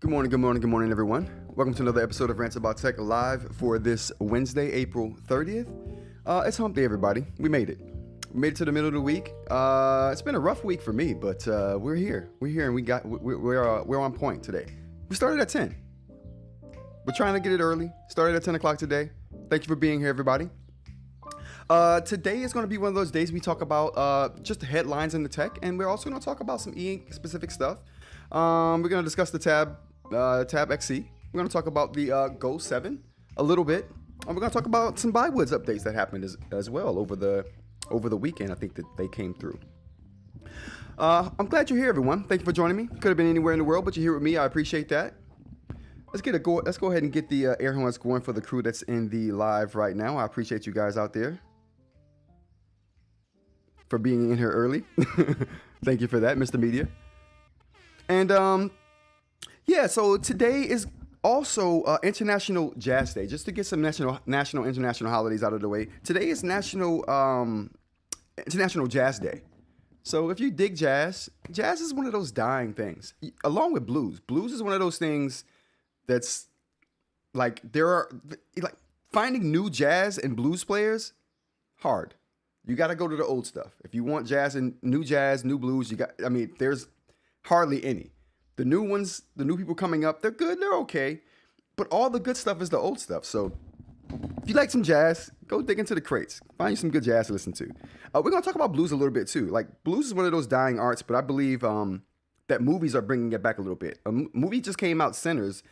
Good morning, everyone. Welcome to another episode of Rants About Tech live for this Wednesday, April 30th. It's hump day, everybody. We made it. We made it to the middle of the week. It's been a rough week for me, but we're here. We're here, and we're on point today. We started at 10. We're trying to get it early. Started at 10 o'clock today. Thank you for being here, everybody. Today is going to be one of those days we talk about just the headlines in the tech, and we're also going to talk about some eInk specific stuff. We're going to discuss the Tab XC. We're going to talk about the Go 7 a little bit. And we're going to talk about some Viwoods updates that happened as well over the weekend. I think that they came through. I'm glad you're here, everyone. Thank you for joining me. Could have been anywhere in the world, but you're here with me. I appreciate that. Let's go ahead and get the air horns going for the crew that's in the live right now. I appreciate you guys out there for being in here early. Thank you for that, Mr. Media. And yeah, so today is also International Jazz Day. Just to get some national, international holidays out of the way. Today is International Jazz Day. So if you dig jazz is one of those dying things, along with blues. Blues is one of those things that's like finding new jazz and blues players hard. You got to go to the old stuff. If you want jazz, new blues, there's hardly any. The new ones, the new people coming up, they're good, they're okay. But all the good stuff is the old stuff. So if you like some jazz, go dig into the crates. Find you some good jazz to listen to. We're going to talk about blues a little bit too. Like, blues is one of those dying arts, but I believe that movies are bringing it back a little bit. A movie just came out, Sinners,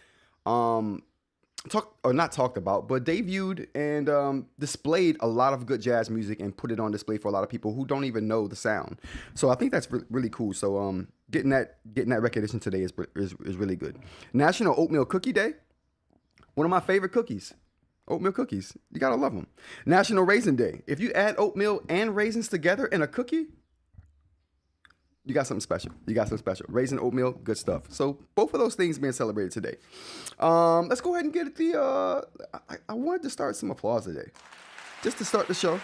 debuted and displayed a lot of good jazz music and put it on display for a lot of people who don't even know the sound. So I think that's really cool. So getting that recognition today is really good. National Oatmeal Cookie Day. One of my favorite cookies. Oatmeal cookies. You gotta love them. National Raisin Day. If you add oatmeal and raisins together in a cookie, you got something special. Raisin, oatmeal, good stuff. So both of those things being celebrated today. Let's go ahead and get I wanted to start some applause today, just to start the show.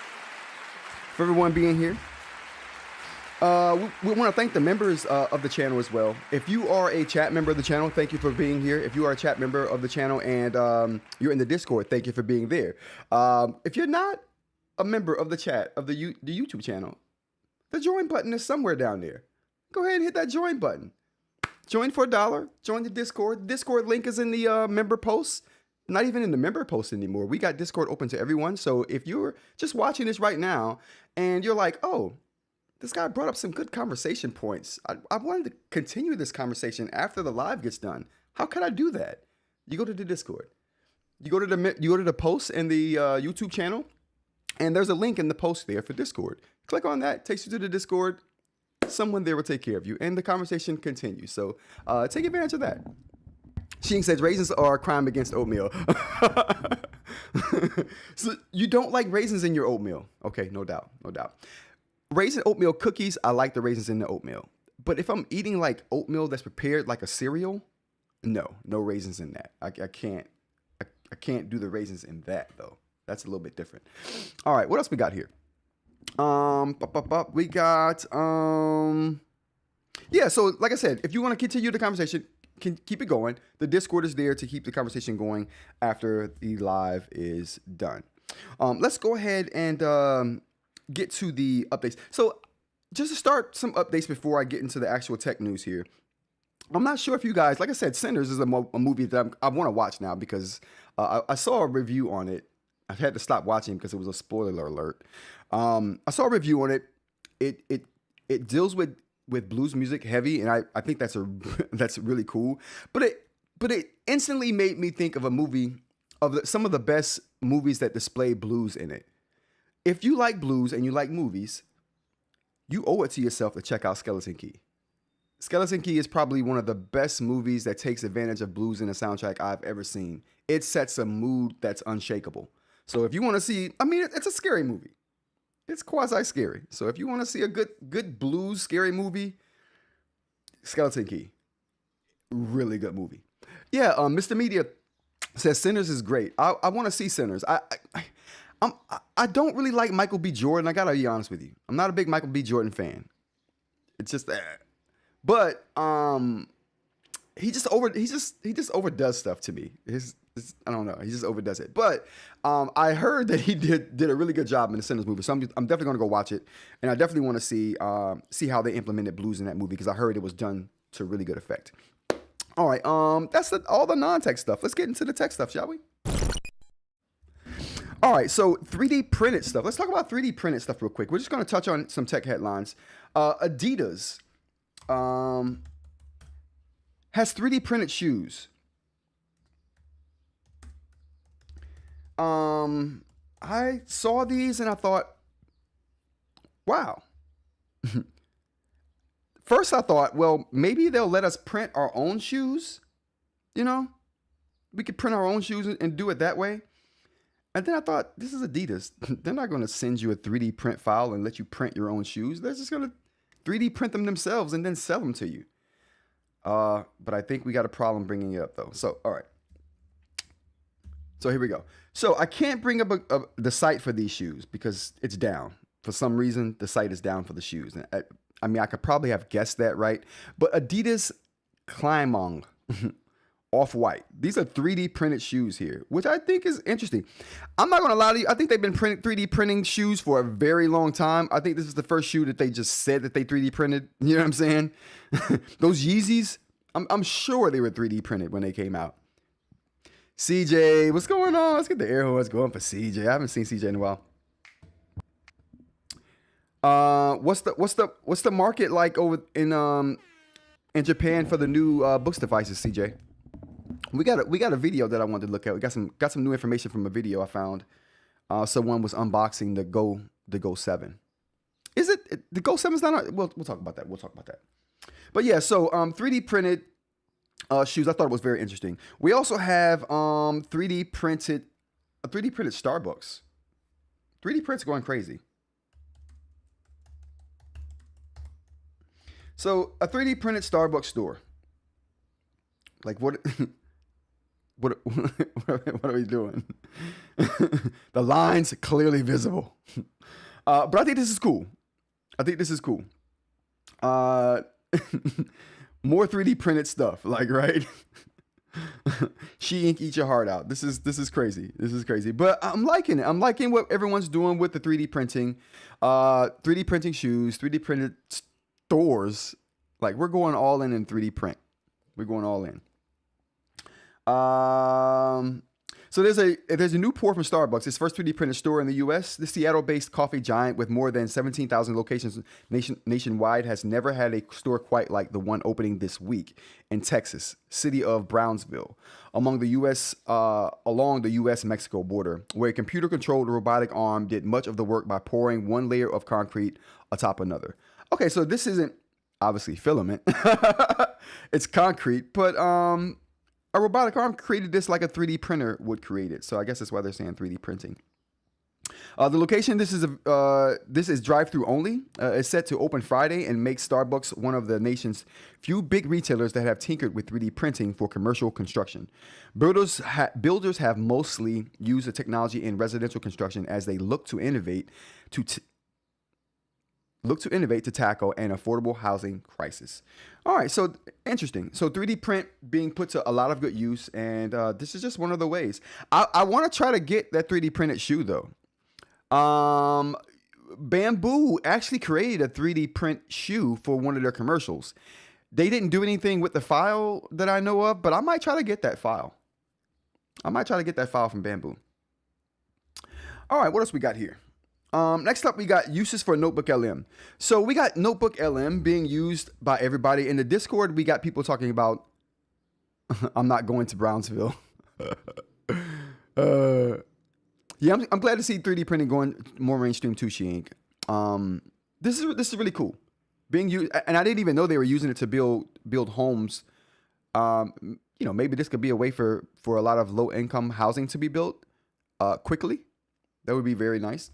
For everyone being here. We want to thank the members of the channel as well. If you are a chat member of the channel, thank you for being here. If you are a chat member of the channel and you're in the Discord, thank you for being there. If you're not a member of the chat of the YouTube channel, the join button is somewhere down there. Go ahead and hit that join button. Join for $1. Join the Discord. Discord link is in the member posts. Not even in the member post anymore. We got Discord open to everyone. So if you're just watching this right now and you're like, oh, this guy brought up some good conversation points. I wanted to continue this conversation after the live gets done. How could I do that? You go to the Discord. You go to the post in the YouTube channel, and there's a link in the post there for Discord. Click on that, takes you to the Discord. Someone there will take care of you, and the conversation continues. So take advantage of that. Sheen says raisins are a crime against oatmeal. So you don't like raisins in your oatmeal? Okay, no doubt. Raisin oatmeal cookies, I like the raisins in the oatmeal. But if I'm eating like oatmeal that's prepared like a cereal, no raisins in that. I can't do the raisins in that though. That's a little bit different. All right, what else we got here? We got yeah. So like I said, if you want to continue the conversation, can keep it going. The Discord is there to keep the conversation going after the live is done. Let's go ahead and get to the updates. So just to start some updates before I get into the actual tech news here. I'm not sure if you guys, like I said, Sinners is a movie that I want to watch now because I saw a review on it. I had to stop watching because it was a spoiler alert. I saw a review on it. It deals with blues music heavy, and I think that's really cool. But it instantly made me think of a movie some of the best movies that display blues in it. If you like blues and you like movies, you owe it to yourself to check out Skeleton Key. Skeleton Key is probably one of the best movies that takes advantage of blues in a soundtrack I've ever seen. It sets a mood that's unshakable. So if you want to see, it's a scary movie. It's quasi-scary. So if you want to see a good blues scary movie, Skeleton Key. Really good movie. Yeah, Mr. Media says Sinners is great. I want to see Sinners. I don't really like Michael B. Jordan. I gotta be honest with you. I'm not a big Michael B. Jordan fan. It's just that. But he just overdoes stuff to me. I don't know. He just overdoes it. But I heard that he did a really good job in the Sinners movie, so I'm definitely going to go watch it, and I definitely want to see how they implemented blues in that movie because I heard it was done to really good effect. All right, that's all the non-tech stuff. Let's get into the tech stuff, shall we? All right, so 3D printed stuff. Let's talk about 3D printed stuff real quick. We're just going to touch on some tech headlines. Adidas has 3D printed shoes. I saw these and I thought, wow. First I thought, well, maybe they'll let us print our own shoes. You know, we could print our own shoes and do it that way. And then I thought, this is Adidas. They're not going to send you a 3D print file and let you print your own shoes. They're just going to 3D print them themselves and then sell them to you. But I think we got a problem bringing it up though. So, all right. So here we go. So I can't bring up the site for these shoes because it's down. For some reason, the site is down for the shoes. I mean, I could probably have guessed that, right? But Adidas Climbong Off-White. These are 3D printed shoes here, which I think is interesting. I'm not going to lie to you. I think they've been 3D printing shoes for a very long time. I think this is the first shoe that they just said that they 3D printed. You know what I'm saying? Those Yeezys, I'm sure they were 3D printed when they came out. CJ, what's going on? Let's get the air horns going for CJ. I haven't seen CJ in a while. What's the market like over in Japan for the new books devices, CJ? We got a video that I wanted to look at. We got some new information from a video I found. Someone was unboxing the Go 7. Is it the Go 7's not? We'll talk about that. We'll talk about that. But yeah, so 3D printed shoes. I thought it was very interesting. We also have 3D printed Starbucks. 3D prints going crazy. So a 3D printed Starbucks store. Like what? What are we doing? The lines clearly visible. But I think this is cool. More 3D printed stuff, like, right? eInk, eat your heart out. This is crazy. But I'm liking it. I'm liking what everyone's doing with the 3D printing. 3D printing shoes, 3D printed stores. Like, we're going all in 3D print. We're going all in. So there's a new pour from Starbucks, its first 3D printed store in the U.S. The Seattle-based coffee giant with more than 17,000 locations nationwide has never had a store quite like the one opening this week in Texas, city of Brownsville, along the U.S.-Mexico border, where a computer-controlled robotic arm did much of the work by pouring one layer of concrete atop another. Okay, so this isn't obviously filament; it's concrete, but a robotic arm created this like a 3D printer would create it. So I guess that's why they're saying 3D printing. The location, this is drive-through only. It's set to open Friday and make Starbucks one of the nation's few big retailers that have tinkered with 3D printing for commercial construction. Builders have mostly used the technology in residential construction as they look to innovate to tackle an affordable housing crisis. All right, so interesting. So 3D print being put to a lot of good use, and this is just one of the ways. I want to try to get that 3D printed shoe though. Bamboo actually created a 3D print shoe for one of their commercials. They didn't do anything with the file that I know of, but I might try to get that file. From Bamboo. All right, what else we got here? Next up, we got uses for NotebookLM. So we got NotebookLM being used by everybody. In the Discord, we got people talking about, I'm not going to Brownsville. Yeah, I'm glad to see 3D printing going more mainstream too, eInk. This is really cool. Being used, and I didn't even know they were using it to build homes. Maybe this could be a way for a lot of low income housing to be built quickly. That would be very nice.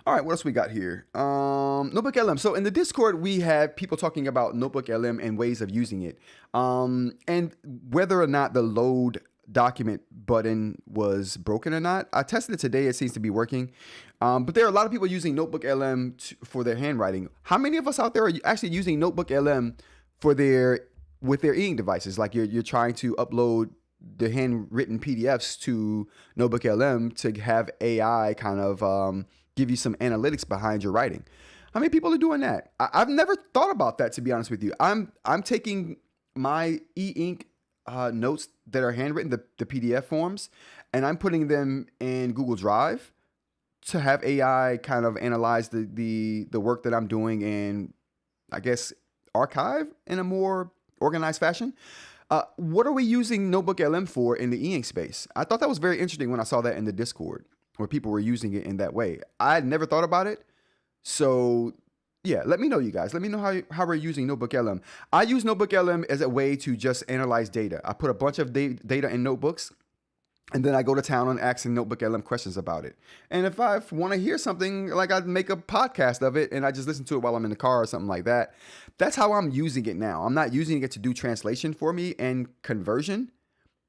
All right, what else we got here? NotebookLM. So in the Discord, we have people talking about NotebookLM and ways of using it. And whether or not the load document button was broken or not. I tested it today. It seems to be working. But there are a lot of people using NotebookLM for their handwriting. How many of us out there are actually using NotebookLM for their with their e-ink devices. Like you're trying to upload the handwritten PDFs to NotebookLM to have AI kind of give you some analytics behind your writing. How many people are doing that? I've never thought about that, to be honest with you. I'm taking my e-ink notes that are handwritten, the PDF forms, and I'm putting them in Google Drive to have AI kind of analyze the work that I'm doing and I guess archive in a more organized fashion. What are we using NotebookLM for in the e-ink space? I thought that was very interesting when I saw that in the Discord where people were using it in that way. I had never thought about it. So yeah, let me know, you guys. Let me know how we're using NotebookLM. I use NotebookLM as a way to just analyze data. I put a bunch of data in notebooks, and then I go to town on asking NotebookLM questions about it. And if I want to hear something, like I'd make a podcast of it, and I just listen to it while I'm in the car or something like that. That's how I'm using it now. I'm not using it to do translation for me and conversion,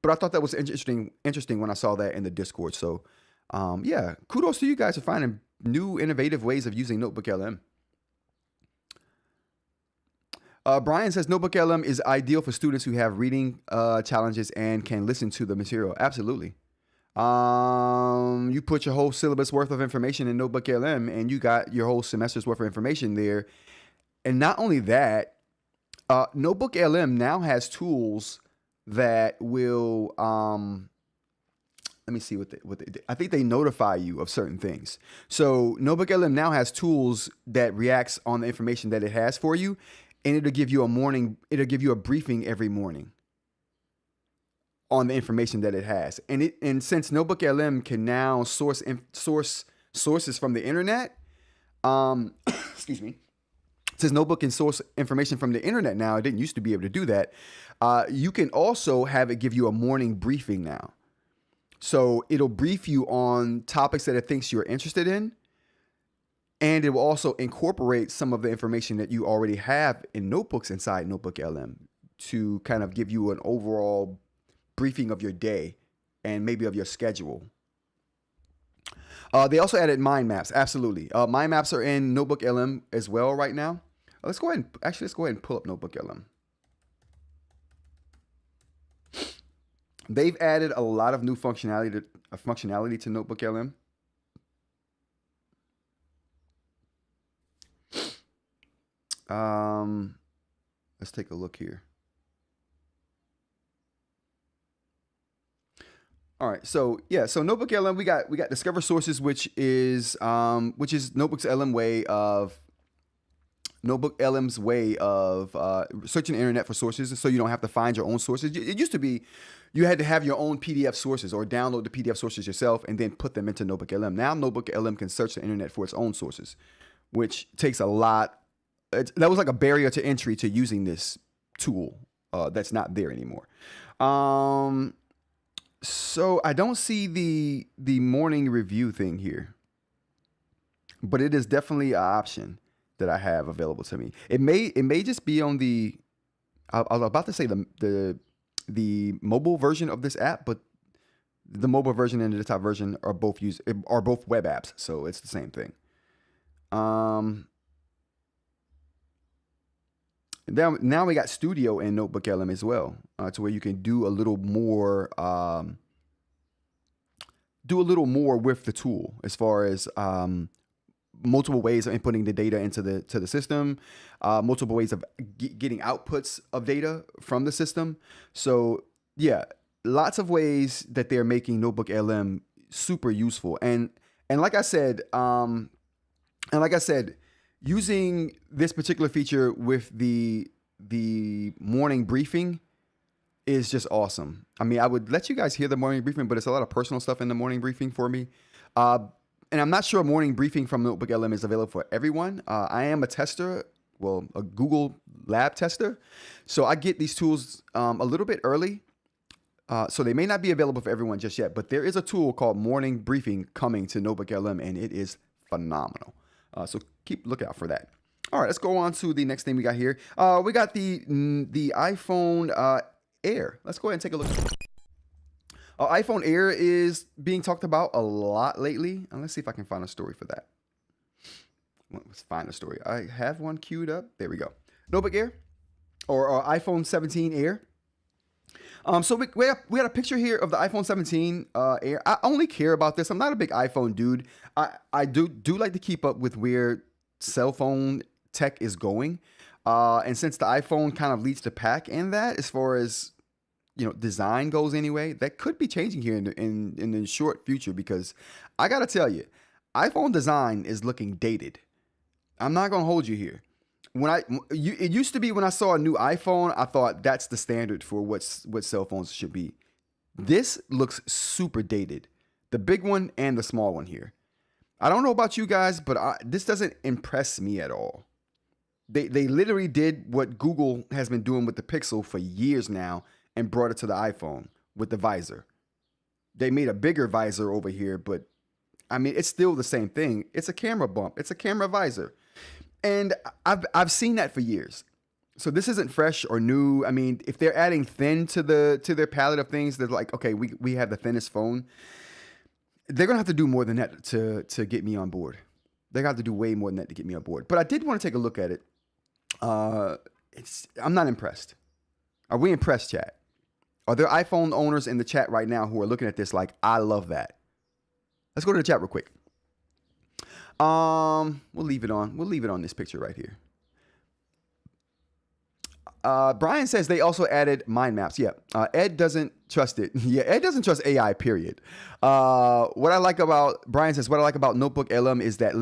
but I thought that was interesting when I saw that in the Discord. So yeah, kudos to you guys for finding new innovative ways of using NotebookLM. Brian says NotebookLM is ideal for students who have reading challenges and can listen to the material. Absolutely. You put your whole syllabus worth of information in NotebookLM and you got your whole semester's worth of information there. And not only that, NotebookLM now has tools that will, let me see what they did. I think they notify you of certain things. So NotebookLM now has tools that reacts on the information that it has for you. And it'll give you a briefing every morning on the information that it has. And since NotebookLM can now source sources from the internet, excuse me, since Notebook can source information from the internet now, it didn't used to be able to do that. You can also have it give you a morning briefing now. So it'll brief you on topics that it thinks you're interested in. And it will also incorporate some of the information that you already have in notebooks inside NotebookLM to kind of give you an overall briefing of your day and maybe of your schedule. They also added mind maps. Absolutely. Mind maps are in NotebookLM as well right now. Let's go ahead and pull up NotebookLM. They've added a lot of new functionality to NotebookLM. Let's take a look here. All right, so yeah, so NotebookLM, we got Discover Sources, which is NotebookLM's way of searching the internet for sources, so you don't have to find your own sources. It used to be you had to have your own PDF sources or download the PDF sources yourself and then put them into NotebookLM. Now NotebookLM can search the internet for its own sources, which takes a lot. That was like a barrier to entry to using this tool that's not there anymore. So I don't see the morning review thing here, but it is definitely an option that I have available to me. It may just be on the I was about to say the mobile version of this app, but the mobile version and the desktop version are both web apps, so it's the same thing. Now we got Studio in NotebookLM as well, to where you can do a little more with the tool as far as multiple ways of inputting the data into the system, multiple ways of getting outputs of data from the system. So yeah, lots of ways that they're making NotebookLM super useful. And like I said, using this particular feature with the morning briefing is just awesome. I mean, I would let you guys hear the morning briefing, but it's a lot of personal stuff in the morning briefing for me. And I'm not sure morning briefing from NotebookLM is available for everyone. I am a tester, well, a Google lab tester. So I get these tools a little bit early. So they may not be available for everyone just yet, but there is a tool called Morning Briefing coming to NotebookLM, and it is phenomenal. So keep looking out for that. All right, let's go on to the next thing we got here. We got the iPhone Air. Let's go ahead and take a look. iPhone Air is being talked about a lot lately. Let's see if I can find a story for that. Let's find a story. I have one queued up. There we go. Notebook Air. or iPhone 17 Air. So we had a picture here of the iPhone 17 Air. I only care about this. I'm not a big iPhone dude. I do like to keep up with where cell phone tech is going. And since the iPhone kind of leads the pack in that, as far as design goes anyway, that could be changing here in the short future, because I gotta tell you, iPhone design is looking dated. I'm not gonna hold you here. It used to be when I saw a new iPhone, I thought that's the standard for what cell phones should be. This looks super dated. The big one and the small one here. I don't know about you guys, but this doesn't impress me at all. They literally did what Google has been doing with the Pixel for years now and brought it to the iPhone with the visor. They made a bigger visor over here, but I mean, it's still the same thing. It's a camera bump. It's a camera visor. And I've seen that for years. So this isn't fresh or new. I mean, if they're adding thin to their palette of things, they're like, okay, we have the thinnest phone. They're gonna have to do more than that to get me on board. They're gonna have to do way more than that to get me on board. But I did want to take a look at it. I'm not impressed. Are we impressed, chat? Are there iPhone owners in the chat right now who are looking at this like, I love that? Let's go to the chat real quick. We'll leave it on. We'll leave it on this picture right here. Brian says they also added mind maps. Yeah. Ed doesn't trust it. Yeah, Ed doesn't trust AI, period. Brian says, what I like about NotebookLM is that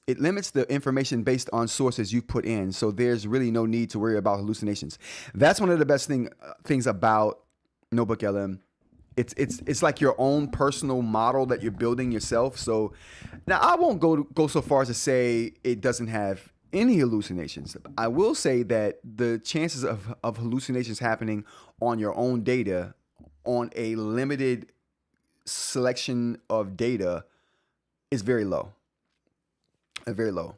it limits the information based on sources you put in. So there's really no need to worry about hallucinations. That's one of the best things about NotebookLM. It's like your own personal model that you're building yourself. So now I won't go so far as to say it doesn't have any hallucinations. I will say that the chances of hallucinations happening on your own data on a limited selection of data is very low. Very low.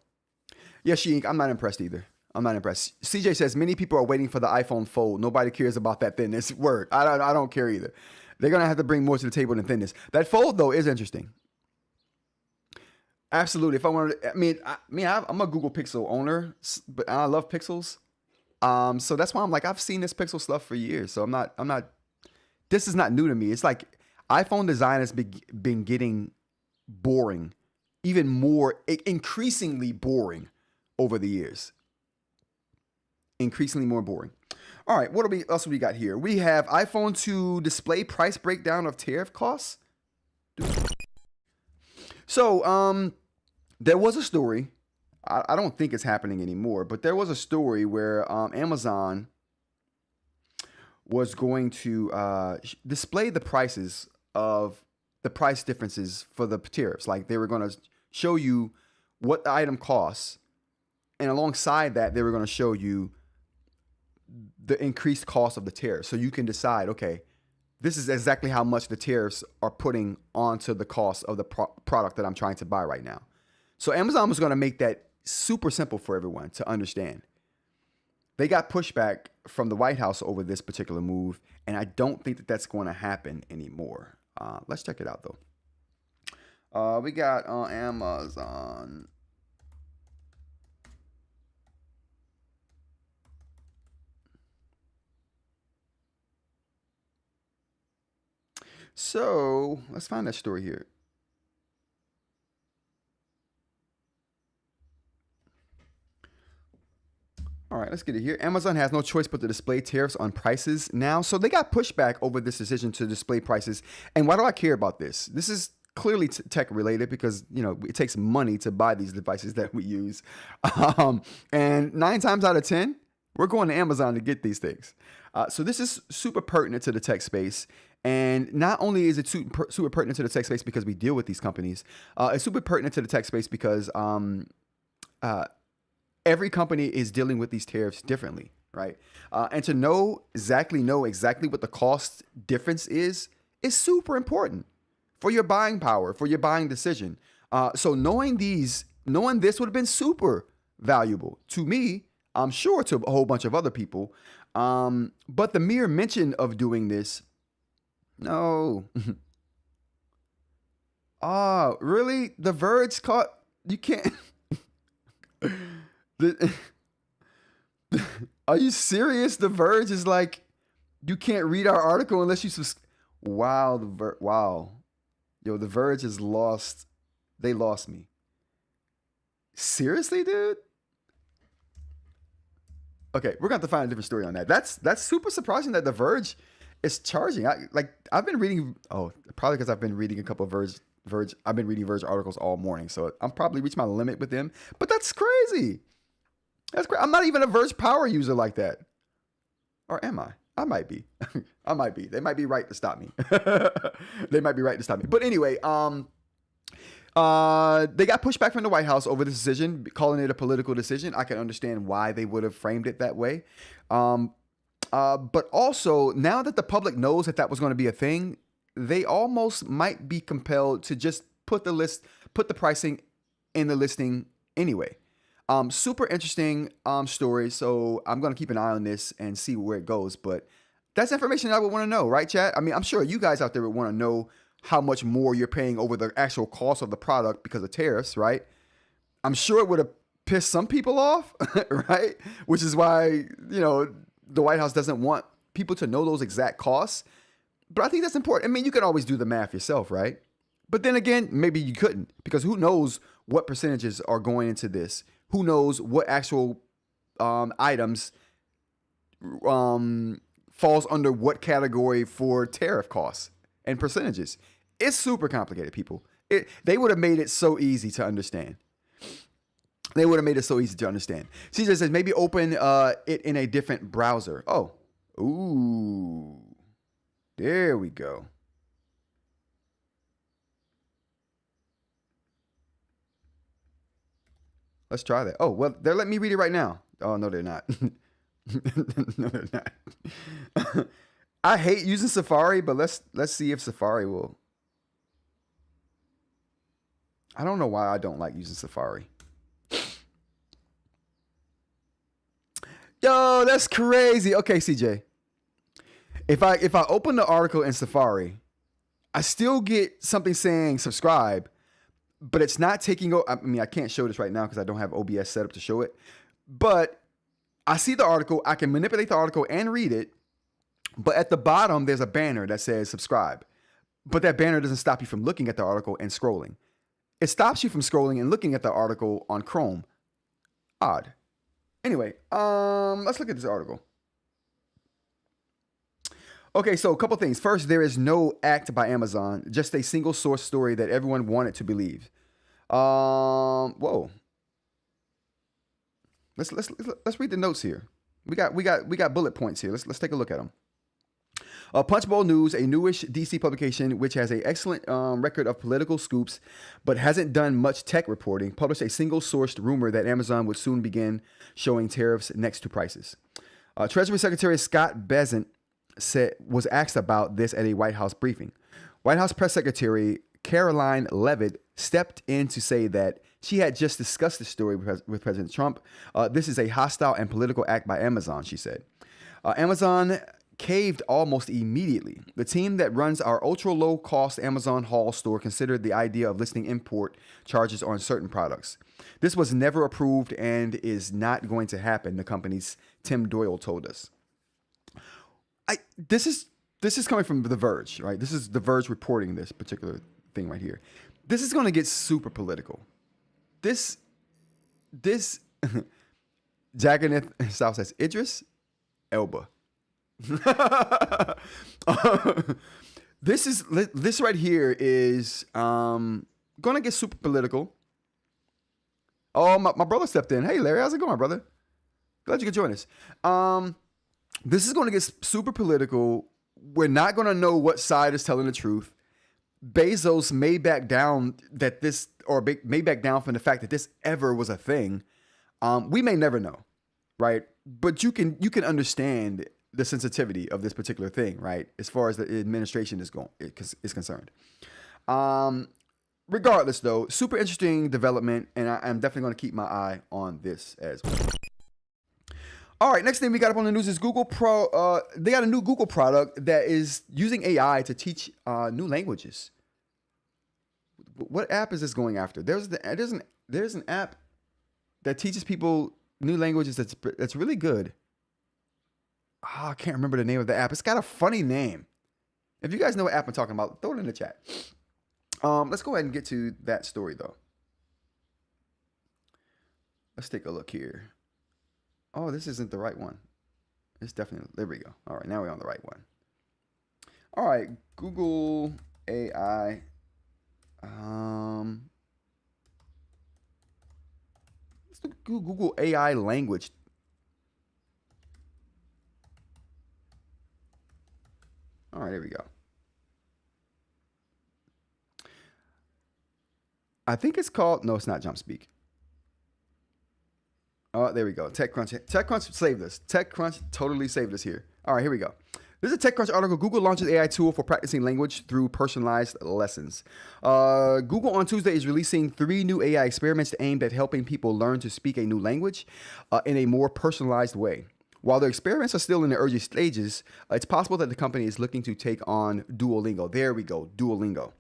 Yes, eInk, I'm not impressed either. I'm not impressed. CJ says many people are waiting for the iPhone Fold. Nobody cares about that thinness. Word. I don't care either. They're going to have to bring more to the table than thinness. That Fold, though, is interesting. Absolutely. If I wanted, I'm a Google Pixel owner, but I love Pixels. So that's why I'm like, I've seen this Pixel stuff for years. So I'm not, this is not new to me. It's like iPhone design has been getting boring, even more, increasingly boring over the years. Increasingly more boring. All right, what else we got here? We have iPhone to display price breakdown of tariff costs. So, there was a story. I don't think it's happening anymore, but there was a story where Amazon was going to display the prices of the price differences for the tariffs. Like they were going to show you what the item costs, and alongside that, they were going to show you the increased cost of the tariff. So you can decide, okay, this is exactly how much the tariffs are putting onto the cost of the product that I'm trying to buy right now. So Amazon was going to make that super simple for everyone to understand. They got pushback from the White House over this particular move, and I don't think that that's going to happen anymore. Let's check it out, though. We got on Amazon. So let's find that story here. All right, let's get it here. Amazon has no choice but to display tariffs on prices now. So they got pushback over this decision to display prices. And why do I care about this? This is clearly tech related because, it takes money to buy these devices that we use. And 9 times out of 10, we're going to Amazon to get these things. So this is super pertinent to the tech space. And not only is it super pertinent to the tech space because we deal with these companies, it's super pertinent to the tech space because every company is dealing with these tariffs differently, right? And to know exactly what the cost difference is super important for your buying power, for your buying decision. So knowing this would have been super valuable to me, I'm sure to a whole bunch of other people. But the mere mention of doing this, no. Really? The Verge caught, you can't. Are you serious? The Verge is like, you can't read our article unless you wow, wow. Yo, the Verge is lost. They lost me. Seriously, dude? Okay, we're gonna have to find a different story on that. That's super surprising that the Verge is charging. I've been reading. Oh, probably because I've been reading a couple of Verge. I've been reading Verge articles all morning, so I'm probably reached my limit with them. But that's crazy. That's crazy. I'm not even a Verge power user like that, or am I? I might be. I might be. They might be right to stop me. They might be right to stop me. But anyway, they got pushback from the White House over the decision, calling it a political decision. I can understand why they would have framed it that way. But also, now that the public knows that that was going to be a thing, they almost might be compelled to just put the pricing in the listing anyway. Super interesting story. So I'm going to keep an eye on this and see where it goes. But that's information I would want to know, right, chat? I mean, I'm sure you guys out there would want to know how much more you're paying over the actual cost of the product because of tariffs, right? I'm sure it would have pissed some people off, right? Which is why, the White House doesn't want people to know those exact costs. But I think that's important. I mean, you can always do the math yourself, right? But then again, maybe you couldn't, because who knows what percentages are going into this? Who knows what actual items falls under what category for tariff costs and percentages. It's super complicated, people. They would have made it so easy to understand. They would have made it so easy to understand. CJ says maybe open it in a different browser. Oh, ooh, there we go. Let's try that. Oh, well, they're letting me read it right now. Oh, no, they're not. No, they're not. I hate using Safari, but let's see if Safari will. I don't know why I don't like using Safari. Yo, that's crazy. Okay, CJ. If I open the article in Safari, I still get something saying subscribe, but it's not taking. I mean, I can't show this right now because I don't have OBS set up to show it. But I see the article. I can manipulate the article and read it. But at the bottom, there's a banner that says subscribe. But that banner doesn't stop you from looking at the article and scrolling. It stops you from scrolling and looking at the article on Chrome. Odd. Anyway, let's look at this article. Okay, so a couple things. First, there is no act by Amazon, just a single source story that everyone wanted to believe. Whoa. Let's read the notes here. We got bullet points here. Let's take a look at them. Punchbowl News, a newish DC publication which has an excellent record of political scoops, but hasn't done much tech reporting, published a single-sourced rumor that Amazon would soon begin showing tariffs next to prices. Treasury Secretary Scott Bessent was asked about this at a White House briefing. White House Press Secretary Caroline Leavitt stepped in to say that she had just discussed the story with President Trump. This is a hostile and political act by Amazon, she said. Amazon caved almost immediately. The team that runs our ultra-low-cost Amazon Haul store considered the idea of listing import charges on certain products. This was never approved and is not going to happen, the company's Tim Doyle told us. This is coming from The Verge, right? This is The Verge reporting this particular thing right here. This is going to get super political. This Jagannath South says, Idris Elba. This right here is gonna get super political. Oh, my brother stepped in. Hey Larry, how's it going, brother? Glad you could join us. This is gonna get super political. We're not gonna know what side is telling the truth. Bezos may back down may back down from the fact that this ever was a thing. We may never know, right? But you can understand the sensitivity of this particular thing, right? As far as the administration is concerned. Regardless, though, super interesting development, and I'm definitely going to keep my eye on this as well. All right, next thing we got up on the news is Google Pro. They got a new Google product that is using AI to teach new languages. What app is this going after? There's an app that teaches people new languages that's really good. I can't remember the name of the app. It's got a funny name. If you guys know what app I'm talking about, throw it in the chat. Let's go ahead and get to that story though. Let's take a look here. Oh, this isn't the right one. It's definitely, there we go. All right, now we're on the right one. All right, Google AI. Let's look at Google AI language. All right, there we go. I think it's called, no, it's not JumpSpeak. Oh, there we go. TechCrunch. TechCrunch saved us. TechCrunch totally saved us here. All right, here we go. This is a TechCrunch article. Google launches AI tool for practicing language through personalized lessons. Google on Tuesday is releasing 3 new AI experiments aimed at helping people learn to speak a new language in a more personalized way. While the experiments are still in the early stages, it's possible that the company is looking to take on Duolingo. There we go, Duolingo.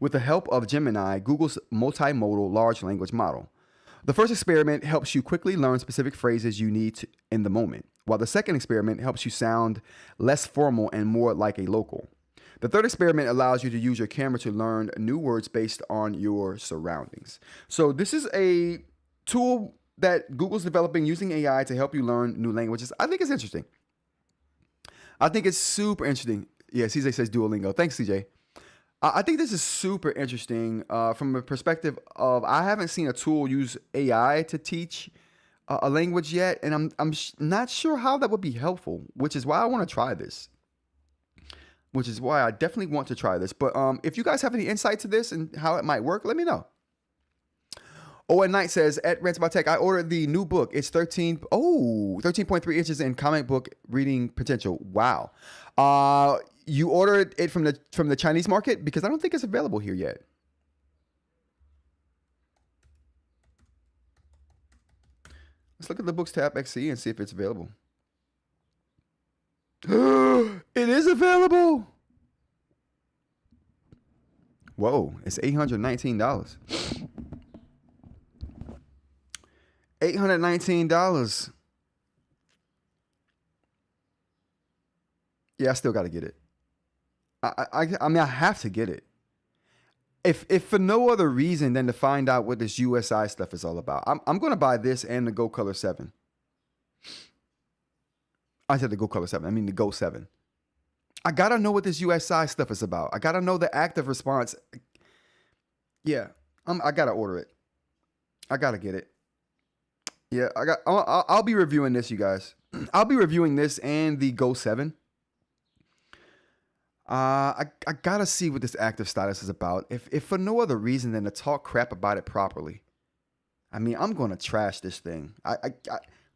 With the help of Gemini, Google's multimodal large language model. The first experiment helps you quickly learn specific phrases you need in the moment, while the second experiment helps you sound less formal and more like a local. The third experiment allows you to use your camera to learn new words based on your surroundings. So this is a tool that Google's developing using AI to help you learn new languages. I think it's interesting. I think it's super interesting. Yeah, CJ says Duolingo. Thanks, CJ. I think this is super interesting from a perspective of I haven't seen a tool use AI to teach a language yet, and I'm not sure how that would be helpful, which is why I want to try this. Which is why I definitely want to try this. But if you guys have any insight to this and how it might work, let me know. Owen Knight says, at Rants About Tech, I ordered the new book. It's 13.3 inches in comic book reading potential. Wow. You ordered it from the Chinese market? Because I don't think it's available here yet. Let's look at the Boox Tab XC and see if it's available. It is available. Whoa, it's $819. $819. Yeah, I still got to get it. I mean, I have to get it. If for no other reason than to find out what this USI stuff is all about. I'm going to buy this and the Go Color 7. I said the Go Color 7. I mean the Go 7. I got to know what this USI stuff is about. I got to know the active response. Yeah, I got to order it. I got to get it. Yeah, I'll be reviewing this, you guys. I'll be reviewing this and the Go 7. I gotta see what this active stylus is about. If for no other reason than to talk crap about it properly. I mean, I'm gonna trash this thing.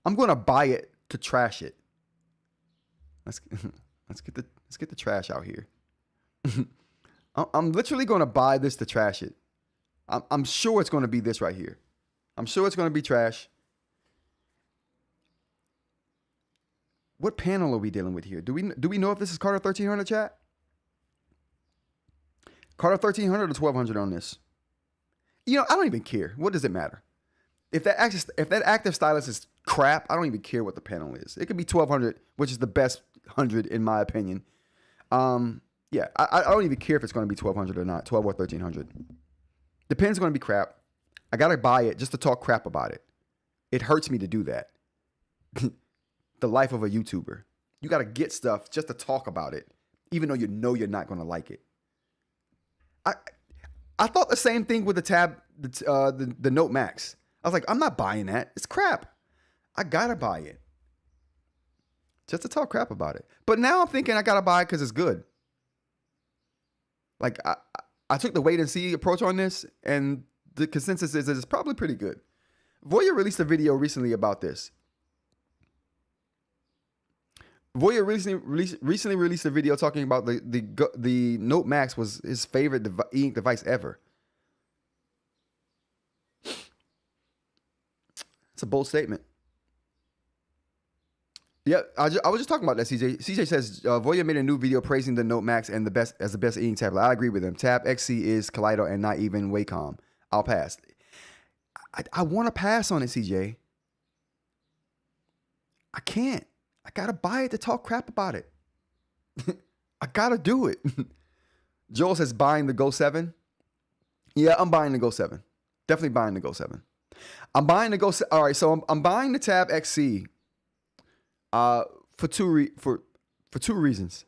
I'm gonna buy it to trash it. Let's get the trash out here. I'm literally gonna buy this to trash it. I'm sure it's gonna be this right here. I'm sure it's gonna be trash. What panel are we dealing with here? Do we know if this is Carter 1300 chat? Carter 1300 or 1200 on this? You know, I don't even care. What does it matter? If that active stylus is crap, I don't even care what the panel is. It could be 1200, which is the best 100 in my opinion. Yeah, I don't even care if it's going to be 1200 or not, 12 or 1300. The pen's going to be crap. I got to buy it just to talk crap about it. It hurts me to do that. The life of a YouTuber. You got to get stuff just to talk about it, even though you know you're not going to like it. I thought the same thing with the Tab, the Note Max. I was like, I'm not buying that. It's crap. I gotta buy it just to talk crap about it. But now I'm thinking I gotta buy it because it's good. Like I took the wait and see approach on this, and the consensus is it's probably pretty good. Voya released a video recently about this. Voya recently released a video talking about the Note Max was his favorite eInk device ever. It's a bold statement. Yeah, I was just talking about that, CJ. CJ says Voya made a new video praising the Note Max and the best eInk tablet. I agree with him. Tab XC is Kaleido and not even Wacom. I'll pass. I want to pass on it, CJ. I can't. I gotta buy it to talk crap about it. I gotta do it. Joel says buying the Go 7. Yeah, I'm buying the Go 7. Definitely buying the Go 7. I'm buying the Go. All right, so I'm buying the Tab XC. For two reasons.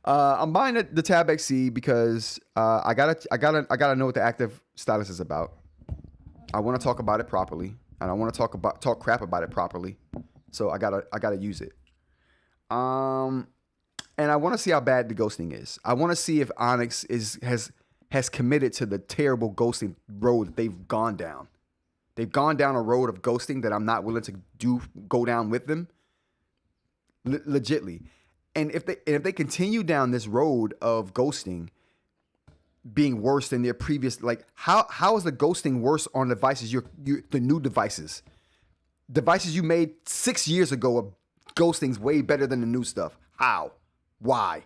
I'm buying the Tab XC because I gotta know what the active stylus is about. I want to talk about it properly, and I want to talk crap about it properly. So I gotta use it. And I want to see how bad the ghosting is. I want to see if Onyx has committed to the terrible ghosting road that they've gone down. They've gone down a road of ghosting that I'm not willing to go down with them. Legitly. And if they continue down this road of ghosting being worse than their previous, like how is the ghosting worse on devices, the new devices you made 6 years ago of ghosting's way better than the new stuff? How? Why?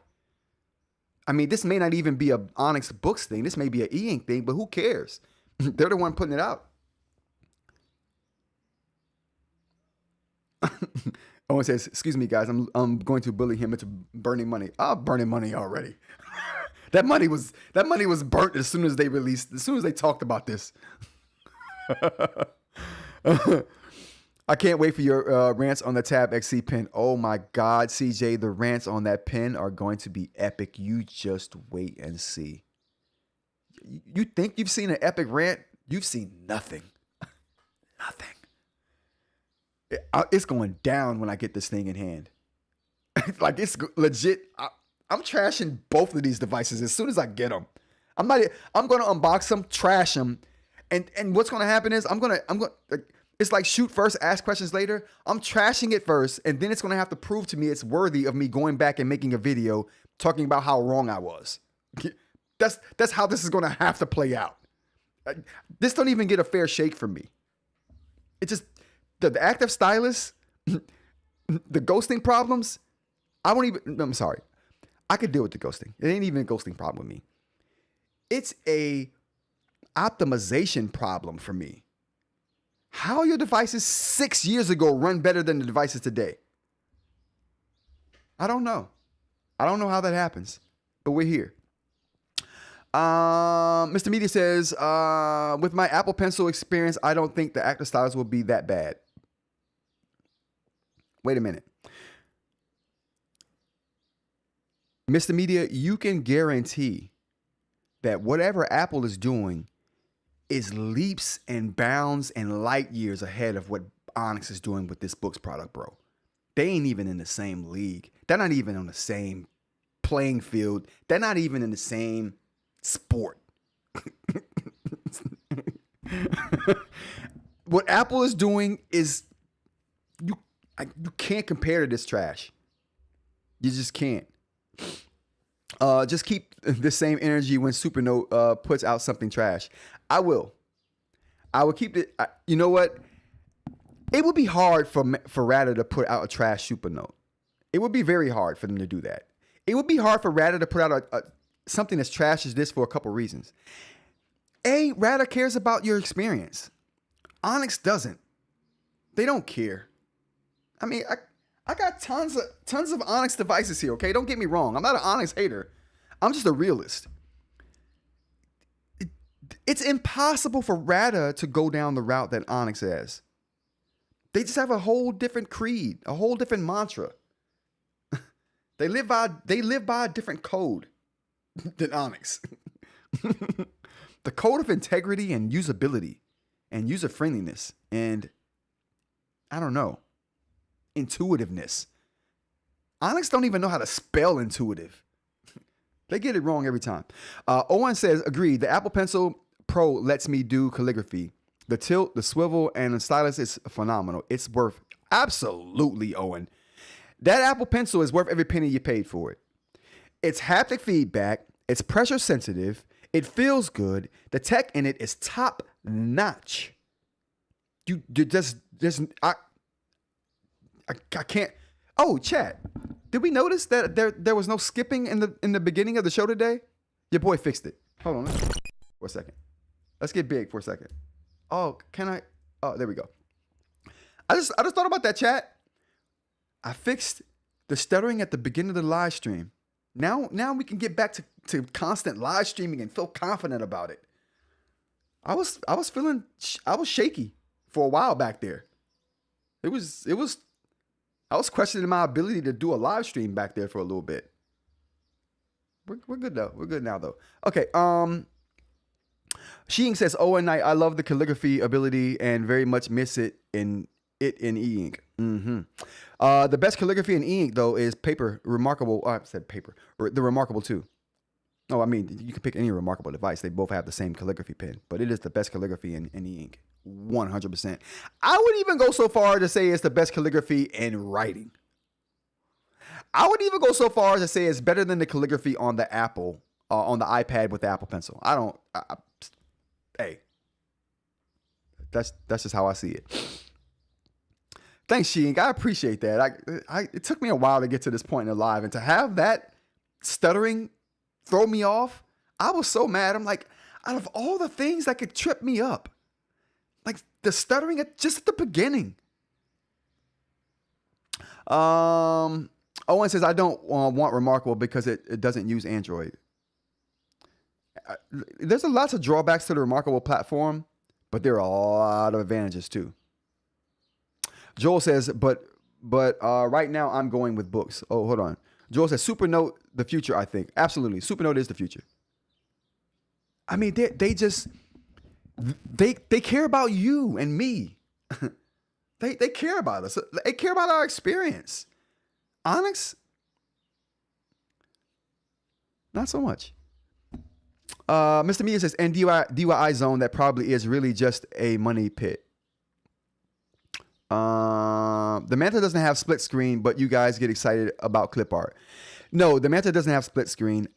I mean, this may not even be a Onyx Boox thing. This may be an eInk thing, but who cares? They're the one putting it out. Owen says, "Excuse me, guys. I'm going to bully him into burning money. I'm burning money already. that money was burnt as soon as they talked about this." I can't wait for your rants on the Tab XC pen. Oh my God, CJ, the rants on that pen are going to be epic. You just wait and see. You think you've seen an epic rant? You've seen nothing. Nothing. It's going down when I get this thing in hand. Like, it's legit. I'm trashing both of these devices as soon as I get them. I'm going to unbox them, trash them, and what's going to happen is I'm going. It's like shoot first, ask questions later. I'm trashing it first, and then it's going to have to prove to me it's worthy of me going back and making a video talking about how wrong I was. That's how this is going to have to play out. This don't even get a fair shake from me. It just the active stylus, the ghosting problems. I'm sorry. I could deal with the ghosting. It ain't even a ghosting problem with me. It's a optimization problem for me. How your devices 6 years ago run better than the devices today? I don't know. I don't know how that happens, but we're here. Mr. Media says, with my Apple Pencil experience, I don't think the active stylus will be that bad. Wait a minute. Mr. Media, you can guarantee that whatever Apple is doing is leaps and bounds and light years ahead of what Onyx is doing with this Boox product, bro. They ain't even in the same league. They're not even on the same playing field. They're not even in the same sport. What Apple is doing is you can't compare to this trash. You just can't. Just keep the same energy when Supernote puts out something trash. I will keep it. You know what? It would be hard for Ratta to put out a trash Supernote. It would be very hard for them to do that. It would be hard for Ratta to put out something as trash as this for a couple reasons. A, Ratta cares about your experience. Onyx doesn't. They don't care. I mean, I got tons of Onyx devices here, okay? Don't get me wrong. I'm not an Onyx hater. I'm just a realist. It's impossible for Ratta to go down the route that Onyx has. They just have a whole different creed, a whole different mantra. They live by a different code than Onyx. The code of integrity and usability and user friendliness and I don't know, intuitiveness. Onyx don't even know how to spell intuitive. They get it wrong every time. Owen says, agreed. The Apple Pencil Pro lets me do calligraphy. The tilt, the swivel, and the stylus is phenomenal. It's worth, absolutely, Owen. That Apple Pencil is worth every penny you paid for it. It's haptic feedback. It's pressure sensitive. It feels good. The tech in it is top notch. I can't. Oh, chat. Did we notice that there was no skipping in the beginning of the show today? Your boy fixed it. Hold on for a second. Let's get big for a second. Oh, can I? Oh, there we go. I just thought about that, chat. I fixed the stuttering at the beginning of the live stream. Now we can get back to constant live streaming and feel confident about it. I was shaky for a while back there. I was questioning my ability to do a live stream back there for a little bit. We're good though. We're good now though. Okay. Sheing says, "Oh, and I love the calligraphy ability and very much miss it in eInk." The best calligraphy in eInk though is paper. Remarkable. I said paper. The Remarkable 2. Oh, I mean, you can pick any Remarkable device. They both have the same calligraphy pen, but it is the best calligraphy in eInk. 100%. I would even go so far to say it's the best calligraphy in writing. I would even go so far as to say it's better than the calligraphy on the Apple, on the iPad with the Apple Pencil. Hey, that's just how I see it. Thanks, Sheink. I appreciate that. It took me a while to get to this point in the live, and to have that stuttering throw me off, I was so mad. I'm like, out of all the things that could trip me up, like the stuttering just at the beginning. Owen says, I don't want Remarkable because it doesn't use Android. There's lots of drawbacks to the Remarkable platform, but there are a lot of advantages too. Joel says, but right now I'm going with books. Oh, hold on. Joel says, Supernote, the future, I think. Absolutely. Supernote is the future. I mean, they care about you and me. They care about us. They care about our experience. Onyx, not so much. Mr. Media says, and DIY zone, that probably is really just a money pit. The Manta doesn't have split screen, but you guys get excited about clip art. No, the Manta doesn't have split screen.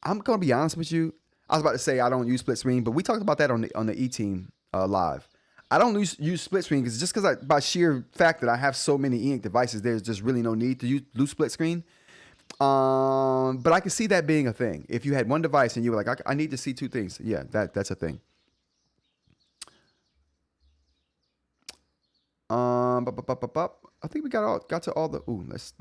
I'm gonna be honest with you. I was about to say I don't use split screen, but we talked about that on the E-Team live. I don't use split screen because by sheer fact that I have so many eInk devices, there's just really no need to use split screen. But I can see that being a thing. If you had one device and you were like, I need to see two things. Yeah, that's a thing. I think we got to all the. Ooh, let's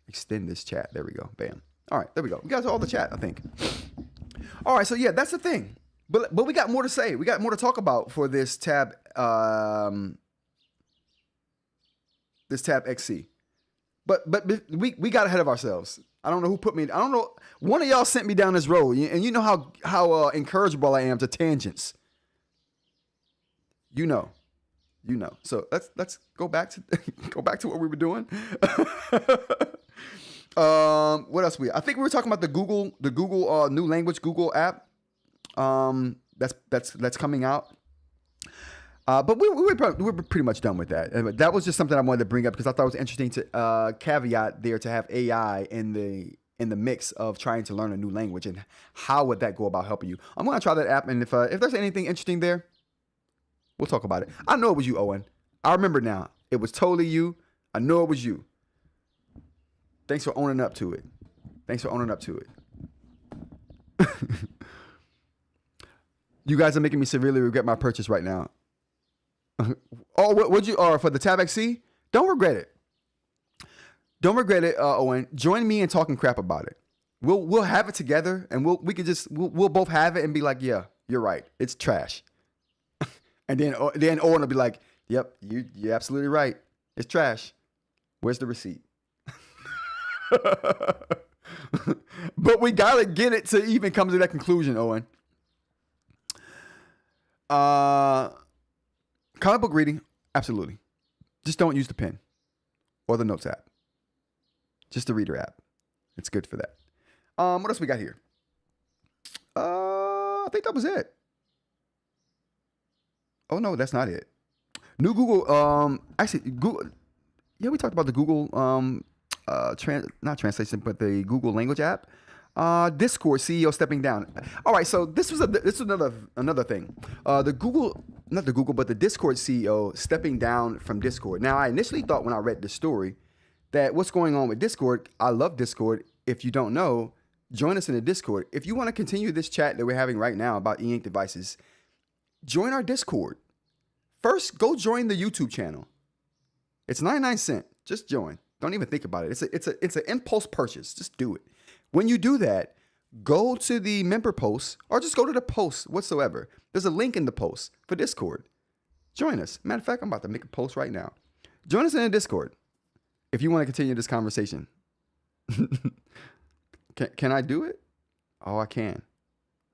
extend this chat. There we go. Bam. All right, there we go. We got to all the chat, I think. All right, so yeah, that's the thing. But we got more to say. We got more to talk about for this tab. This tab XC. But we got ahead of ourselves. I don't know who put me. I don't know. One of y'all sent me down this road, and you know how encourageable I am to tangents. You know. So let's go back to what we were doing. What else I think we were talking about the Google new language Google app. That's coming out. But we're pretty much done with that. That was just something I wanted to bring up because I thought it was interesting to caveat there to have AI in the mix of trying to learn a new language, and how would that go about helping you. I'm gonna try that app, and if there's anything interesting there, we'll talk about it. I know it was you, Owen. I remember now. It was totally you. I know it was you. Thanks for owning up to it. You guys are making me severely regret my purchase right now. Oh, would you? Or for the Tab XC? Don't regret it. Owen. Join me in talking crap about it. We'll have it together, and we'll both have it and be like, yeah, you're right. It's trash. And then Owen will be like, yep, you're absolutely right. It's trash. Where's the receipt? But we gotta get it to even come to that conclusion, Owen. Comic book reading, absolutely. Just don't use the pen or the Notes app. Just the Reader app. It's good for that. What else we got here? I think that was it. Oh no, that's not it. New Google. Actually, Google. Yeah, we talked about the Google. Not translation, but the Google Language app. Discord CEO stepping down. All right, so this was another thing. The Discord CEO stepping down from Discord. Now, I initially thought when I read this story that what's going on with Discord. I love Discord. If you don't know, join us in the Discord. If you want to continue this chat that we're having right now about eInk devices, join our Discord. First, go join the YouTube channel. It's 99 cents. Just join. Don't even think about it. It's an impulse purchase. Just do it. When you do that, go to the member post or just go to the post whatsoever. There's a link in the post for Discord. Join us. Matter of fact, I'm about to make a post right now. Join us in the Discord if you want to continue this conversation. Can I do it? Oh, I can.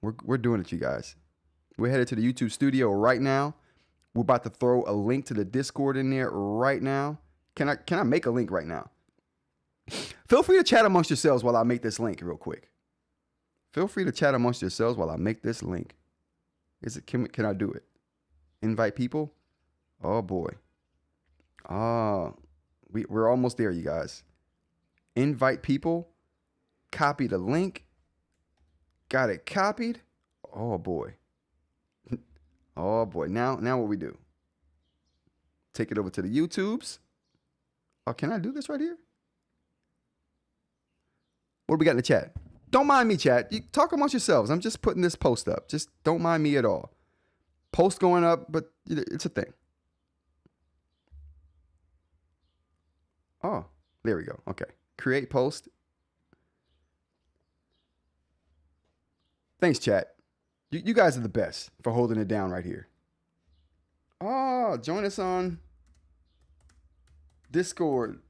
We're doing it, you guys. We're headed to the YouTube studio right now. We're about to throw a link to the Discord in there right now. Can I make a link right now? Feel free to chat amongst yourselves while I make this link real quick. Feel free to chat amongst yourselves while I make this link. Can I do it? Invite people? Oh boy. We're almost there, you guys. Invite people. Copy the link. Got it copied. Oh boy. Oh boy. Now what we do? Take it over to the YouTubes. Oh, can I do this right here? What do we got in the chat? Don't mind me, chat. You talk amongst yourselves. I'm just putting this post up. Just don't mind me at all. Post going up, but it's a thing. Oh, there we go. Okay. Create post. Thanks, chat. You guys are the best for holding it down right here. Oh, join us on Discord.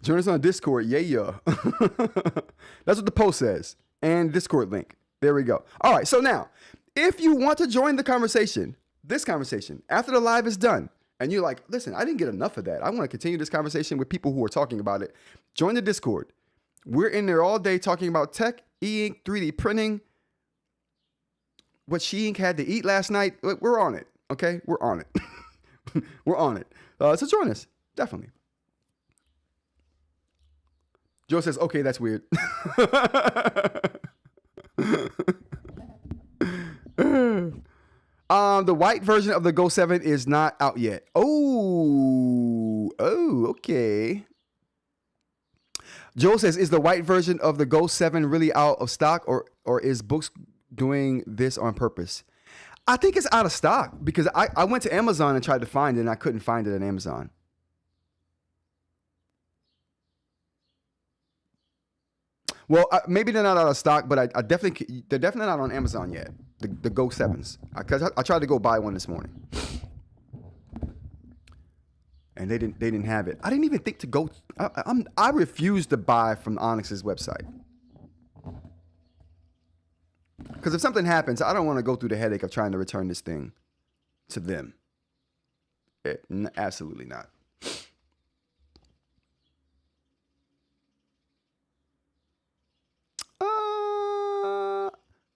Join us on Discord. Yeah. That's what the post says. And Discord link. There we go. All right. So now, if you want to join the conversation, this conversation, after the live is done, and you're like, listen, I didn't get enough of that. I want to continue this conversation with people who are talking about it. Join the Discord. We're in there all day talking about tech, eInk, 3D printing, what eInk had to eat last night. We're on it. Okay. We're on it. We're on it. So join us. Definitely. Joe says, okay, that's weird. The white version of the Go 7 is not out yet. Oh, okay. Joe says, is the white version of the Go 7 really out of stock, or is Boox doing this on purpose? I think it's out of stock because I went to Amazon and tried to find it and I couldn't find it on Amazon. Well, maybe they're not out of stock, but they're definitely not on Amazon yet. The Go 7s. Because I tried to go buy one this morning, and they didn't have it. I didn't even think to go. I refused to buy from Onyx's website because if something happens, I don't want to go through the headache of trying to return this thing to them. Absolutely not.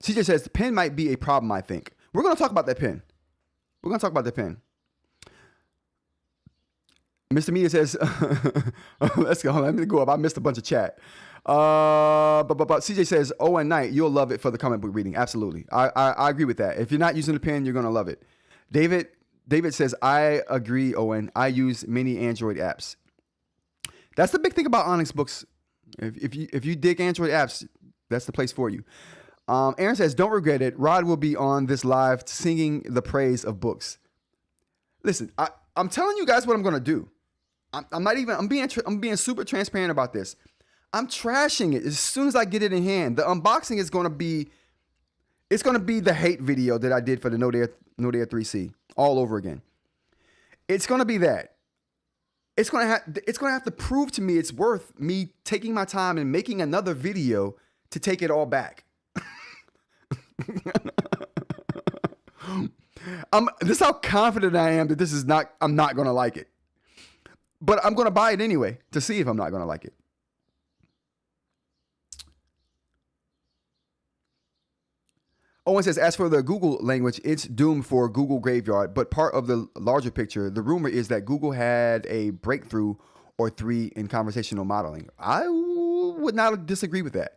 CJ says the pen might be a problem, I think. We're going to talk about that pen. We're going to talk about the pen. Mr. Media says, let's go. Let me go up. I missed a bunch of chat. But CJ says, oh, and night, you'll love it for the comic book reading. Absolutely. I agree with that. If you're not using the pen, you're going to love it. David says, I agree, Owen. I use many Android apps. That's the big thing about Onyx Boox. If you dig Android apps, that's the place for you. Aaron says, don't regret it. Rod will be on this live singing the praise of Boox. Listen, I'm telling you guys what I'm going to do. I'm being super transparent about this. I'm trashing it as soon as I get it in hand. The unboxing is going to be, it's going to be the hate video that I did for the Note Air 3C all over again. It's going to be that. It's going to have to prove to me it's worth me taking my time and making another video to take it all back. This is how confident I am that this is not, I'm not going to like it. But I'm going to buy it anyway to see if I'm not going to like it. Owen says, as for the Google language, it's doomed for Google graveyard. But part of the larger picture, the rumor is that Google had a breakthrough or three in conversational modeling. I would not disagree with that.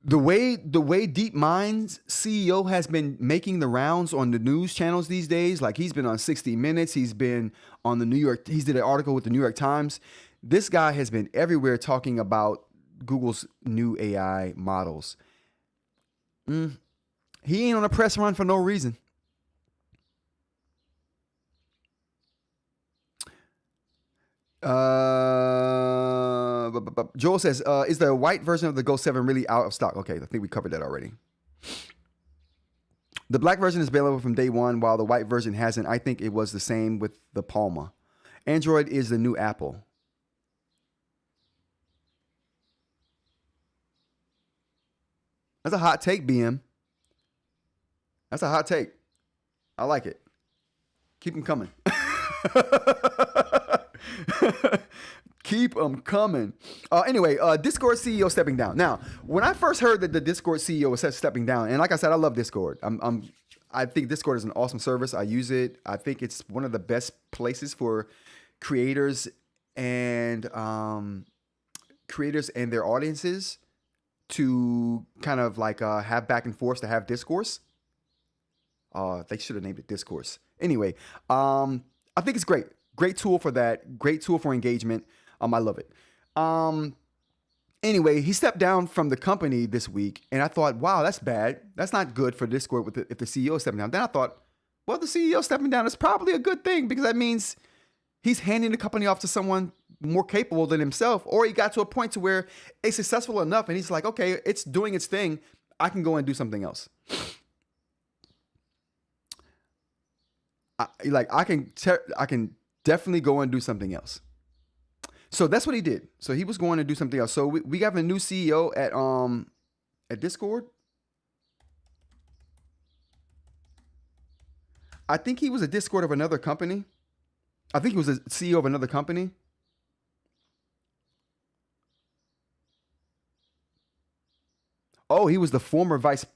The way DeepMind's CEO has been making the rounds on the news channels these days, like he's been on 60 Minutes, he's been on the New York, he's did an article with the New York Times. This guy has been everywhere talking about Google's new AI models. He ain't on a press run for no reason. Joel says, is the white version of the Go 7 really out of stock? Okay, I think we covered that already. The black version is available from day one, while the white version hasn't. I think it was the same with the Palma. Android is the new Apple. That's a hot take, BM. That's a hot take. I like it. Keep them coming. Keep them coming. Anyway, Discord CEO stepping down. Now, when I first heard that the Discord CEO was stepping down, and like I said, I love Discord. I think Discord is an awesome service. I use it. I think it's one of the best places for creators and their audiences to kind of like have back and forth, to have discourse. They should have named it Discourse. Anyway, I think it's great. Great tool for that. Great tool for engagement. I love it. Anyway, he stepped down from the company this week, and I thought, wow, that's bad. That's not good for Discord if the CEO is stepping down. Then I thought, well, the CEO stepping down is probably a good thing, because that means he's handing the company off to someone more capable than himself, or he got to a point to where it's successful enough, and he's like, okay, it's doing its thing. I can go and do something else. I can definitely go and do something else. So that's what he did. So he was going to do something else. So we got a new CEO at Discord. I think he was a Discord of another company. I think he was a CEO of another company. Oh, he was the former vice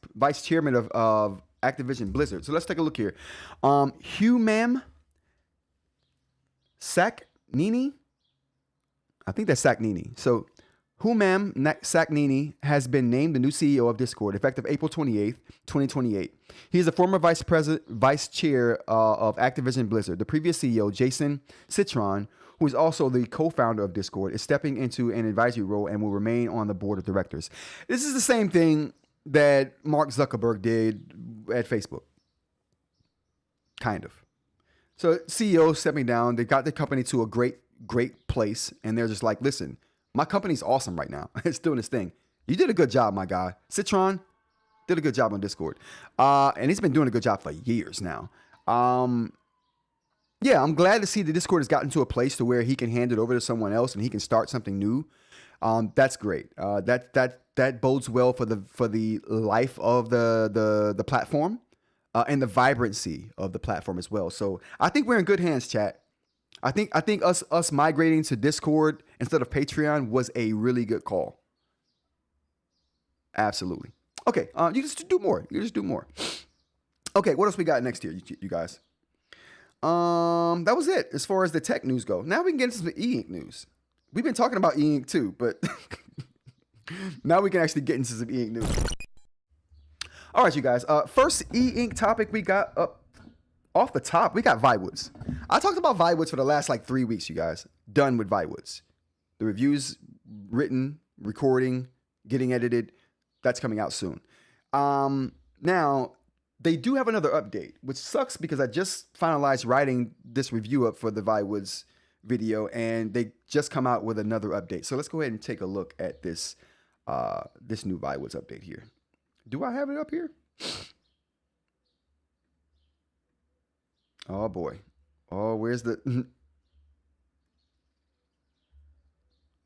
chairman of Activision Blizzard. So let's take a look here. Humam Saknini. I think that's Saknini. So Humam Saknini has been named the new CEO of Discord, effective April 28th, 2028. He is the former vice chair of Activision Blizzard. The previous CEO, Jason Citron, who is also the co-founder of Discord, is stepping into an advisory role and will remain on the board of directors. This is the same thing that Mark Zuckerberg did at Facebook. Kind of. So CEO stepping down, they got the company to a great place, and they're just like, listen, my company's awesome right now. It's doing its thing. You did a good job, my guy. Citron did a good job on Discord. And he's been doing a good job for years now. Yeah, I'm glad to see the Discord has gotten to a place to where he can hand it over to someone else and he can start something new. That's great. That bodes well for the life of the platform and the vibrancy of the platform as well. So I think we're in good hands, chat. I think us migrating to Discord instead of Patreon was a really good call. Absolutely. Okay, you just do more. Okay, what else we got next here, you guys? That was it as far as the tech news go. Now we can get into some eInk news. We've been talking about eInk too, but now we can actually get into some eInk news. All right, you guys. First eInk topic we got up off the top, we got Viwoods. I talked about Viwoods for the last 3 weeks, you guys. Done with Viwoods. The reviews written, recording, getting edited. That's coming out soon. Now, they do have another update, which sucks because I just finalized writing this review up for the Viwoods video, and they just come out with another update. So let's go ahead and take a look at this this new Viwoods update here. Do I have it up here? Oh boy. Oh, where's the...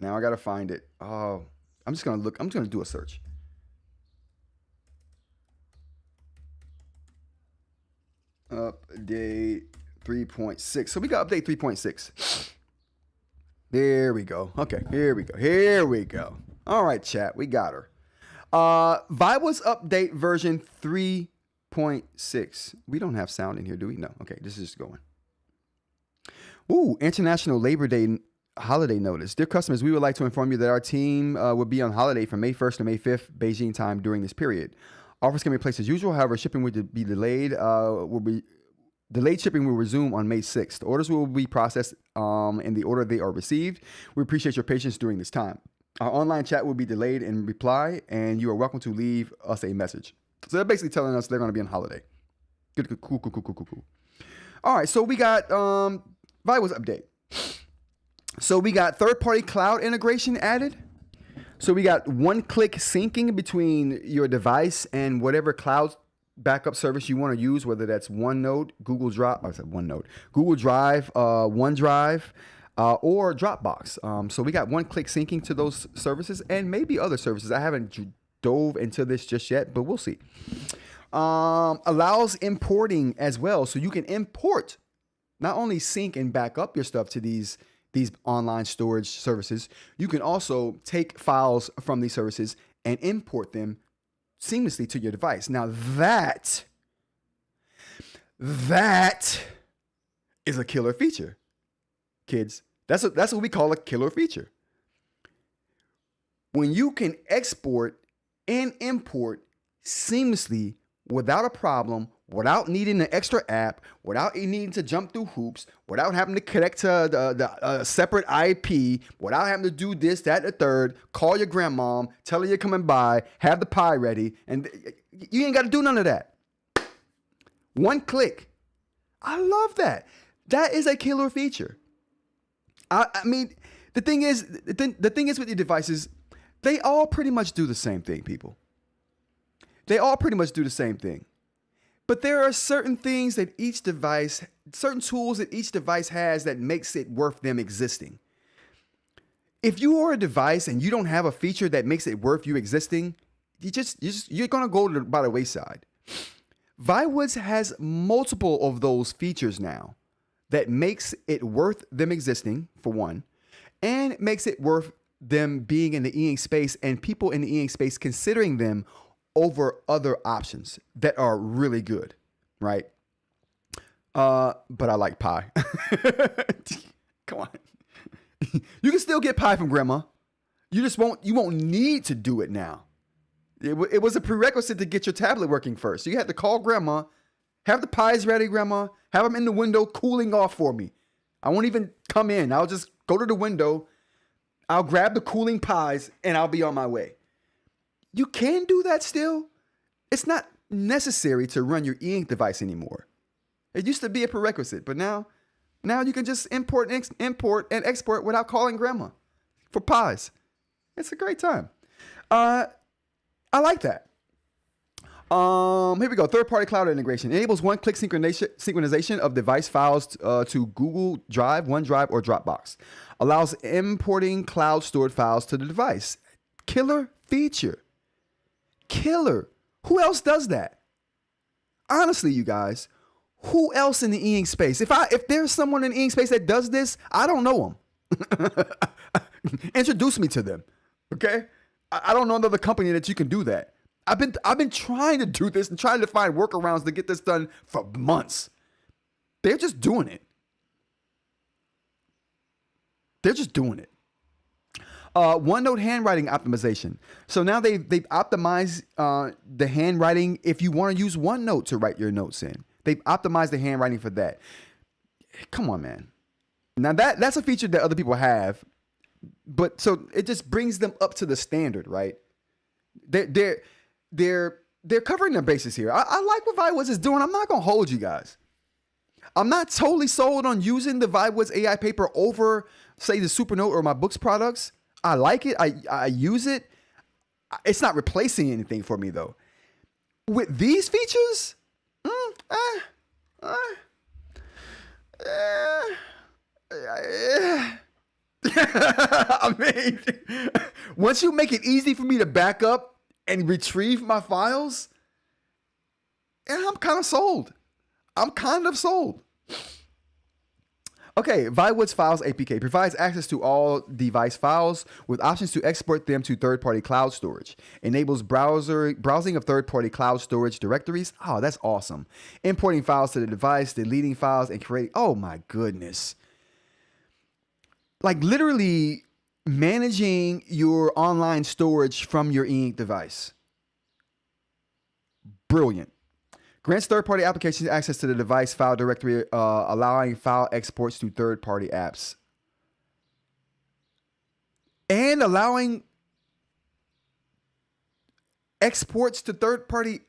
Now I gotta find it. Oh, I'm just gonna do a search. Update 3.6. So we got update 3.6. There we go. Okay, here we go. All right, chat, we got her. Viwoods update version 3.6. We don't have sound in here, do we? No. Okay, this is just going. Ooh, International Labor Day holiday notice. Dear customers, we would like to inform you that our team will be on holiday from May 1st to May 5th, Beijing time during this period. Offers can be placed as usual. However, shipping will be delayed. Delayed shipping will resume on May 6th. Orders will be processed in the order they are received. We appreciate your patience during this time. Our online chat will be delayed in reply, and you are welcome to leave us a message. So they're basically telling us they're going to be on holiday. Good, cool. All right, so we got Viwoods update. So we got third-party cloud integration added. So we got one-click syncing between your device and whatever cloud backup service you want to use, whether that's OneNote, Google Drive, OneDrive, or Dropbox. So we got one-click syncing to those services and maybe other services. I haven't dove into this just yet, but we'll see. Allows importing as well, so you can import, not only sync and back up your stuff to these online storage services, you can also take files from these services and import them seamlessly to your device. Now that is a killer feature, kids. That's what we call a killer feature. When you can export and import seamlessly without a problem, without needing an extra app, without needing to jump through hoops, without having to connect to the separate IP, without having to do this, that, and the third, call your grandmom, tell her you're coming by, have the pie ready, and you ain't got to do none of that. One click. I love that. That is a killer feature. I mean, the thing is with your devices, they all pretty much do the same thing, people. They all pretty much do the same thing. But there are certain things that each device, certain tools that each device has that makes it worth them existing. If you are a device and you don't have a feature that makes it worth you existing, you're going to go by the wayside. Viwoods has multiple of those features now that makes it worth them existing, for one, and makes it worth them being in the eInk space and people in the eInk space considering them over other options that are really good, right? But I like pie. Come on. You can still get pie from grandma. You won't need to do it now. It was a prerequisite to get your tablet working first. So you had to call grandma, have the pies ready, grandma, have them in the window cooling off for me. I won't even come in. I'll just go to the window. I'll grab the cooling pies and I'll be on my way. You can do that still. It's not necessary to run your eInk device anymore. It used to be a prerequisite, but now you can just import and export without calling grandma for pies. It's a great time. I like that. Here we go. Third-party cloud integration enables one-click synchronization of device files to Google Drive, OneDrive, or Dropbox. Allows importing cloud stored files to the device. Killer feature. Killer. Who else does that? Honestly, you guys, who else in the eInk space? If there's someone in the eInk space that does this, I don't know them. Introduce me to them. Okay? I don't know another company that you can do that. I've been trying to do this and trying to find workarounds to get this done for months. They're just doing it. OneNote handwriting optimization. So now they've optimized the handwriting if you want to use OneNote to write your notes in. They've optimized the handwriting for that. Come on, man. Now that's a feature that other people have, but so it just brings them up to the standard, right? They're covering their bases here. I like what Viwoods is doing. I'm not gonna hold you guys. I'm not totally sold on using the Viwoods AI paper over, say, the Supernote or my books products. I like it. I use it. It's not replacing anything for me, though. With these features, I mean, once you make it easy for me to back up and retrieve my files, I'm kind of sold. Okay, Viwoods Files APK provides access to all device files with options to export them to third-party cloud storage. Enables browsing of third-party cloud storage directories. Oh, that's awesome. Importing files to the device, deleting files, and creating. Oh my goodness. Like literally managing your online storage from your eInk device. Brilliant. Grants third-party applications access to the device file directory, allowing file exports to third-party apps. and allowing exports to third party.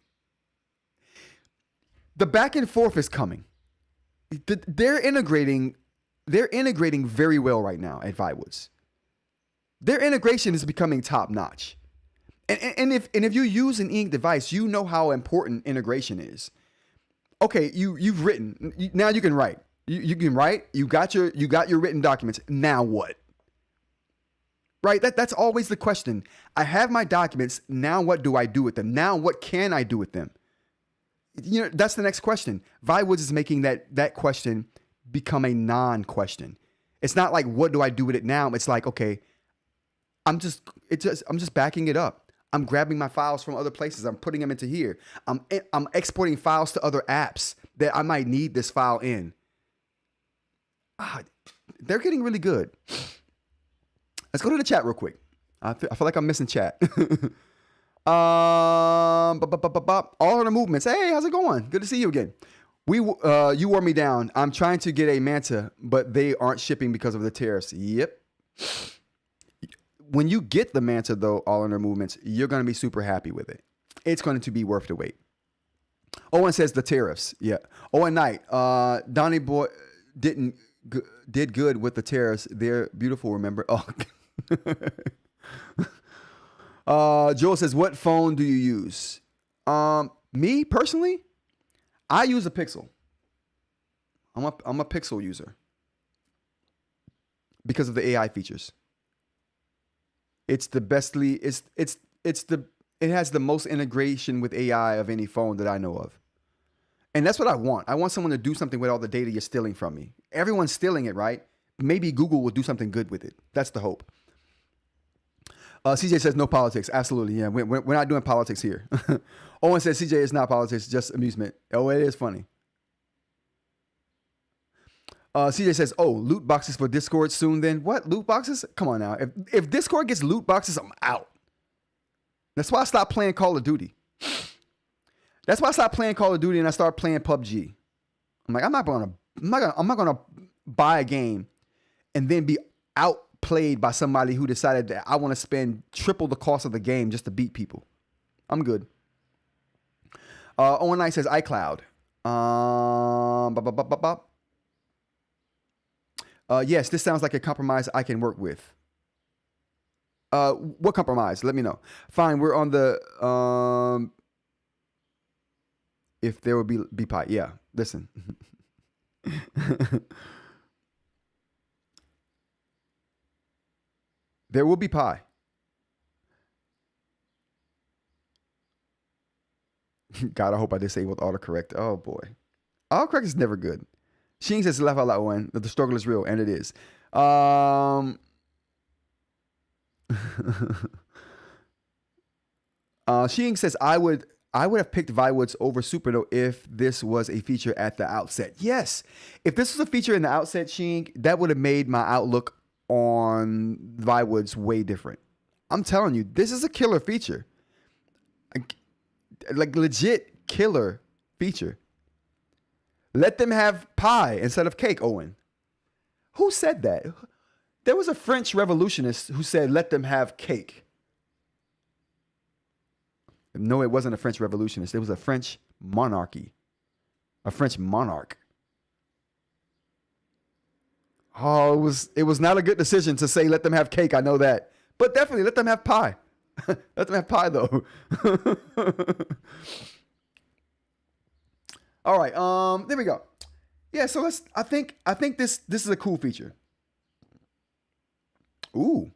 The back and forth is coming. They're integrating very well right now at Viwoods. Their integration is becoming top notch. And if you use an eInk device, you know how important integration is. Okay, you've written, now you can write. You can write. You got your written documents. Now what? Right? That's always the question. I have my documents. Now what do I do with them? Now what can I do with them? You know, that's the next question. Viwoods is making that question become a non-question. It's not like, what do I do with it now? It's like, okay, I'm just backing it up. I'm grabbing my files from other places. I'm putting them into here. I'm exporting files to other apps that I might need this file in. They're getting really good. Let's go to the chat real quick. I feel like I'm missing chat. All of the movements. Hey, how's it going? Good to see you again. You wore me down. I'm trying to get a Manta, but they aren't shipping because of the tariffs. Yep. When you get the Manta, though, all in their movements, you're going to be super happy with it. It's going to be worth the wait. Owen says the tariffs. Yeah. Owen Knight. Donnie Boy did good with the tariffs. They're beautiful, remember? Oh. Joel says, what phone do you use? Me, personally, I use a Pixel. I'm a Pixel user because of the AI features. It's the bestly. It has the most integration with AI of any phone that I know of, and that's what I want. I want someone to do something with all the data you're stealing from me. Everyone's stealing it, right? Maybe Google will do something good with it. That's the hope. CJ says no politics. Absolutely, yeah. We're not doing politics here. Owen says CJ is not politics, just amusement. Oh, it is funny. CJ says, oh, loot boxes for Discord soon then. What? Loot boxes? Come on now. If Discord gets loot boxes, I'm out. That's why I stopped playing Call of Duty. That's why I stopped playing Call of Duty and I started playing PUBG. I'm like, I'm not gonna buy a game and then be outplayed by somebody who decided that I want to spend triple the cost of the game just to beat people. I'm good. Owen Knight says iCloud. Yes, this sounds like a compromise I can work with. What compromise? Let me know. Fine, we're on the if there would be pi. Yeah, listen. There will be pi. God, I hope I disabled autocorrect. Oh boy, autocorrect is never good. Sheen says laugh out loud when the struggle is real, and it is. Sheen says I would have picked Viwoods over Supernote if this was a feature at the outset. Yes, if this was a feature in the outset, Sheen, that would have made my outlook on Viwoods way different. I'm telling you, this is a killer feature, like legit killer feature. Let them have pie instead of cake, Owen. Who said that? There was a French revolutionist who said, let them have cake. No, it wasn't a French revolutionist. It was a French monarchy. A French monarch. Oh, it was not a good decision to say, let them have cake. I know that. But definitely let them have pie. Let them have pie, though. All right, there we go. Yeah, so I think this is a cool feature. Ooh.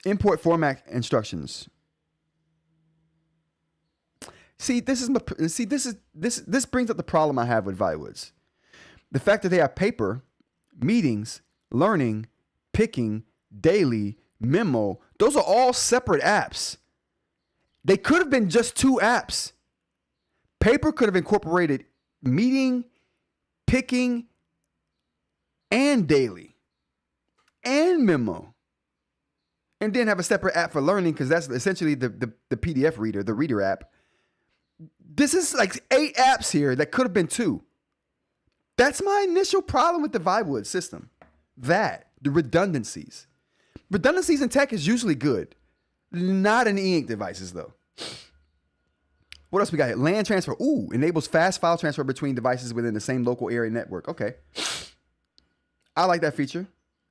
Import format instructions. See, this brings up the problem I have with Viwoods. The fact that they have paper, meetings, learning, picking, daily, memo, those are all separate apps. They could have been just two apps. Paper could have incorporated meeting, picking, and daily, and memo, and then have a separate app for learning, because that's essentially the PDF reader, the reader app. This is like 8 apps here that could have been 2. That's my initial problem with the Viwoods system. The redundancies. Redundancies in tech is usually good. Not in eInk devices, though. What else we got here? LAN transfer. Ooh, enables fast file transfer between devices within the same local area network. Okay. I like that feature.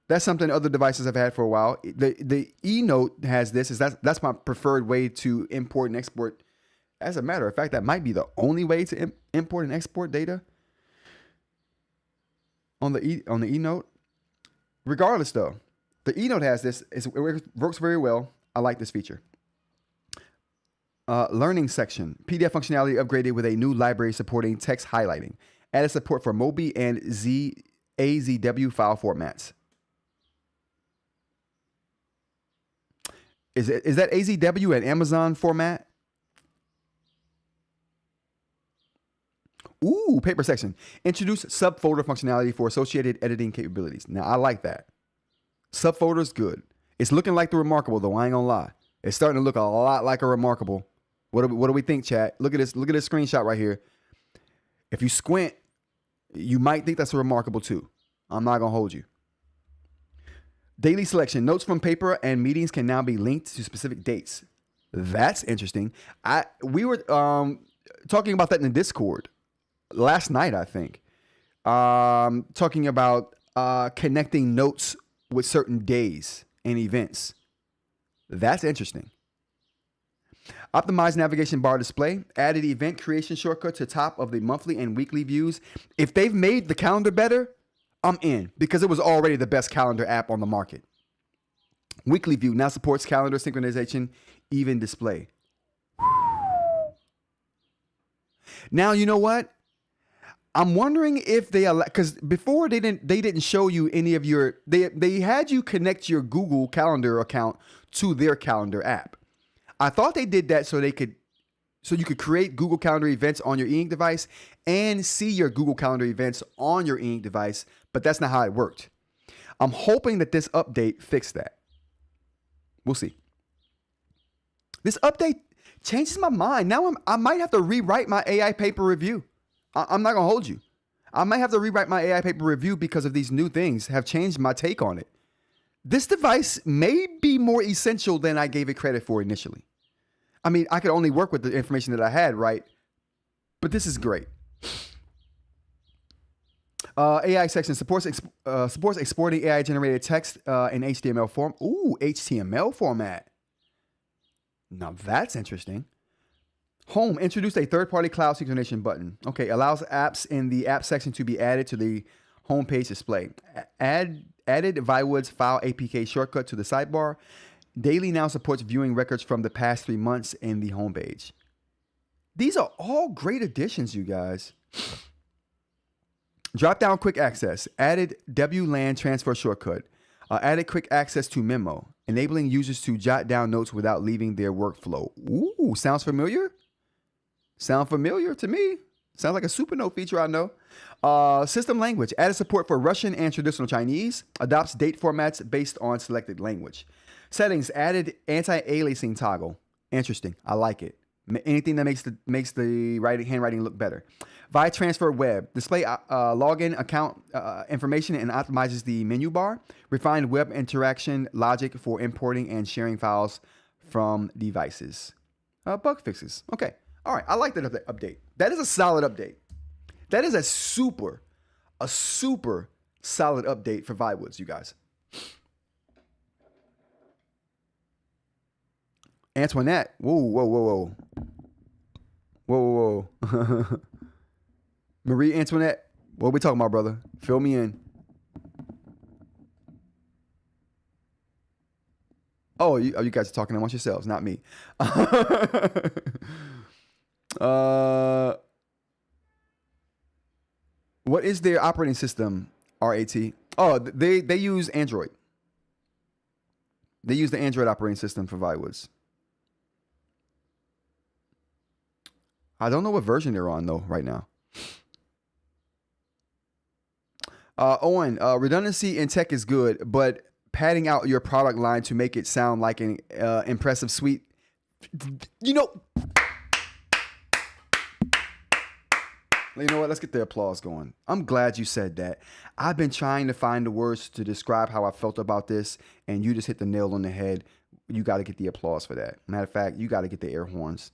That's something other devices have had for a while. The eNote has this. That's my preferred way to import and export. As a matter of fact, that might be the only way to import and export data on the eNote. Regardless, though, the eNote has this. It works very well. I like this feature. Learning section. PDF functionality upgraded with a new library supporting text highlighting. Added support for MOBI and AZW file formats. Is that AZW an Amazon format? Ooh, paper section. Introduce subfolder functionality for associated editing capabilities. Now, I like that. Subfolder's good. It's looking like the Remarkable, though. I ain't gonna lie. It's starting to look a lot like a Remarkable. What do we think, chat? Look at this. Look at this screenshot right here. If you squint, you might think that's a Remarkable too. I'm not gonna hold you. Daily selection. Notes from paper and meetings can now be linked to specific dates. That's interesting. We were talking about that in the Discord last night, I think. Talking about connecting notes with certain days and events. That's interesting. Optimized navigation bar display. Added event creation shortcut to top of the monthly and weekly views. If they've made the calendar better, I'm in, because it was already the best calendar app on the market. Weekly view now supports calendar synchronization, even display. Now, you know what? I'm wondering if they allow, because before they didn't show you any of your, they had you connect your Google Calendar account to their calendar app. I thought they did that so you could create Google Calendar events on your eInk device and see your Google Calendar events on your eInk device, but that's not how it worked. I'm hoping that this update fixed that. We'll see. This update changes my mind. Now I might have to rewrite my AI paper review. I'm not gonna hold you. I might have to rewrite my AI paper review because of these new things have changed my take on it. This device may be more essential than I gave it credit for initially. I mean, I could only work with the information that I had, right? But this is great. AI section supports exporting AI-generated text in HTML form. Ooh, HTML format. Now that's interesting. Home introduced a third-party cloud synchronization button. Okay, allows apps in the app section to be added to the homepage display. Added Viwoods file APK shortcut to the sidebar. Daily now supports viewing records from the past 3 months in the homepage. These are all great additions, you guys. Drop down quick access. Added WLAN transfer shortcut. Added quick access to memo, enabling users to jot down notes without leaving their workflow. Ooh, sounds familiar? Sound familiar to me? Sounds like a Supernote feature I know. System language. Added support for Russian and traditional Chinese. Adopts date formats based on selected language. Settings. Added anti-aliasing toggle. Interesting. I like it. Anything that makes the handwriting look better. Via transfer web. Display login account information and optimizes the menu bar. Refined web interaction logic for importing and sharing files from devices. Bug fixes. Okay. All right. I like that update. That is a solid update. That is a super solid update for Viwoods, you guys. Antoinette. Whoa. Marie Antoinette. What are we talking about, brother? Fill me in. Oh, you guys are talking amongst yourselves, not me. What is their operating system, RAT? Oh, they use Android. They use the Android operating system for Viwoods. I don't know what version they're on, though, right now. Owen, redundancy in tech is good, but padding out your product line to make it sound like an impressive suite. You know what? Let's get the applause going. I'm glad you said that. I've been trying to find the words to describe how I felt about this, and you just hit the nail on the head. You got to get the applause for that. Matter of fact, you got to get the air horns.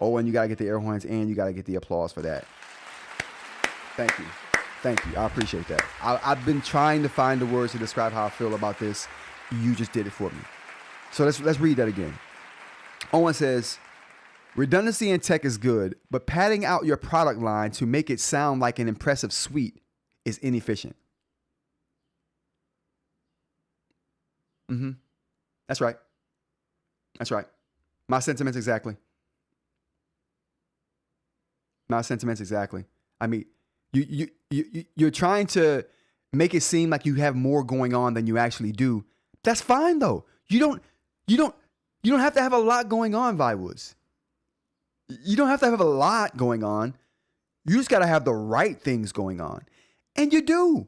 Oh, and you got to get the air horns, and you got to get the applause for that. Thank you. Thank you. I appreciate that. I've been trying to find the words to describe how I feel about this. You just did it for me. So let's read that again. Owen says, redundancy in tech is good, but padding out your product line to make it sound like an impressive suite is inefficient. That's right. That's right. My sentiments exactly. My sentiments exactly. I mean, you're trying to make it seem like you have more going on than you actually do. That's fine though. You don't have to have a lot going on, Viwoods. You don't have to have a lot going on. You just got to have the right things going on. And you do.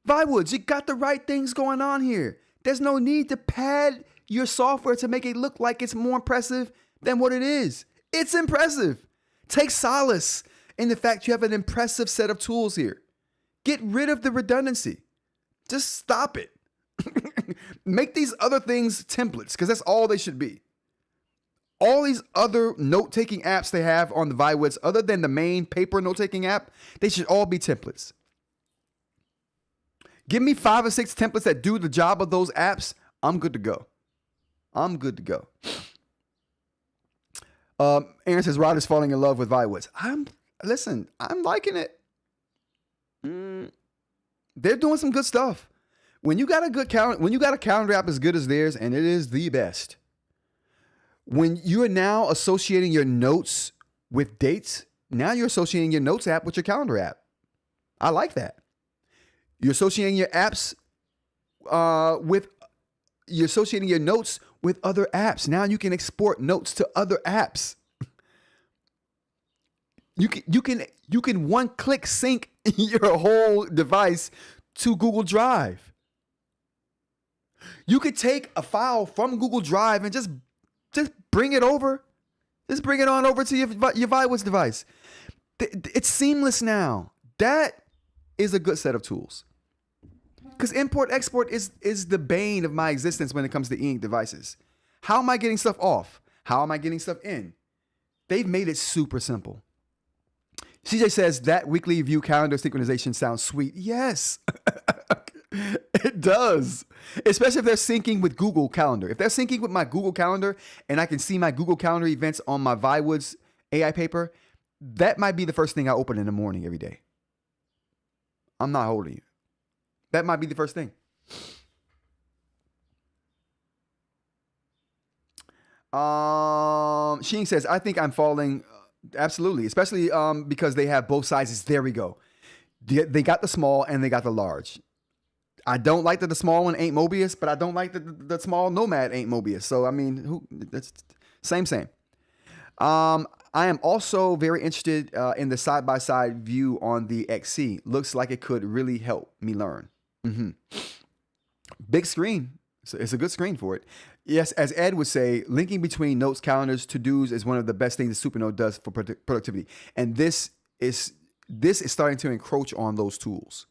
Viwoods, you got the right things going on here. There's no need to pad your software to make it look like it's more impressive than what it is. It's impressive. Take solace in the fact you have an impressive set of tools here. Get rid of the redundancy. Just stop it. Make these other things templates, because that's all they should be. All these other note-taking apps they have on the Viwoods, other than the main paper note-taking app, they should all be templates. Give me 5 or 6 templates that do the job of those apps. I'm good to go. I'm good to go. Aaron says Rod is falling in love with Viwoods. Listen, I'm liking it. They're doing some good stuff. When you got a good calendar app as good as theirs, and it is the best. When you are now associating your notes with dates, now you're associating your notes app with your calendar app. I like that. You're associating your apps you're associating your notes with other apps. Now you can export notes to other apps. You can one-click sync your whole device to Google Drive. You could take a file from Google Drive and just bring it over. Just bring it on over to your Viwoods device. It's seamless now. That is a good set of tools. Because import-export is the bane of my existence when it comes to eInk devices. How am I getting stuff off? How am I getting stuff in? They've made it super simple. CJ says that weekly view calendar synchronization sounds sweet. Yes, it does. Especially if they're syncing with Google Calendar. If they're syncing with my Google Calendar and I can see my Google Calendar events on my Viwoods AI paper, that might be the first thing I open in the morning every day. I'm not holding you. That might be the first thing. Sheen says, I think I'm falling. Absolutely. Especially because they have both sizes. There we go. They got the small and they got the large. I don't like that the small one ain't Mobius, but I don't like that the small Nomad ain't Mobius. So, I mean, that's same. I am also very interested in the side-by-side view on the XC. Looks like it could really help me learn. Big screen. So it's a good screen for it. Yes, as Ed would say, linking between notes, calendars, to-dos is one of the best things the Supernote does for productivity. And this is starting to encroach on those tools.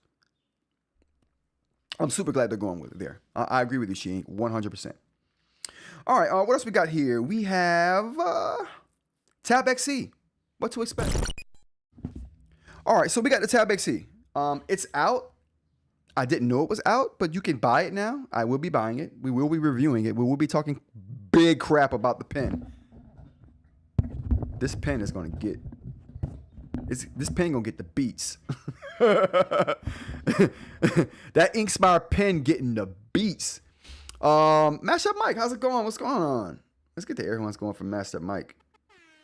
I'm super glad they're going with it there. I agree with you, Sheen, 100%. All right, what else we got here? We have Tab XC. What to expect? All right, so we got the Tab XC. It's out. I didn't know it was out, but you can buy it now. I will be buying it. We will be reviewing it. We will be talking big crap about the pen. This pen is going to get... This pen going to get the beats. That Inkspire pen getting the beats. Mashup Mike, how's it going? What's going on? Let's get the air horns going from Mashup Mike.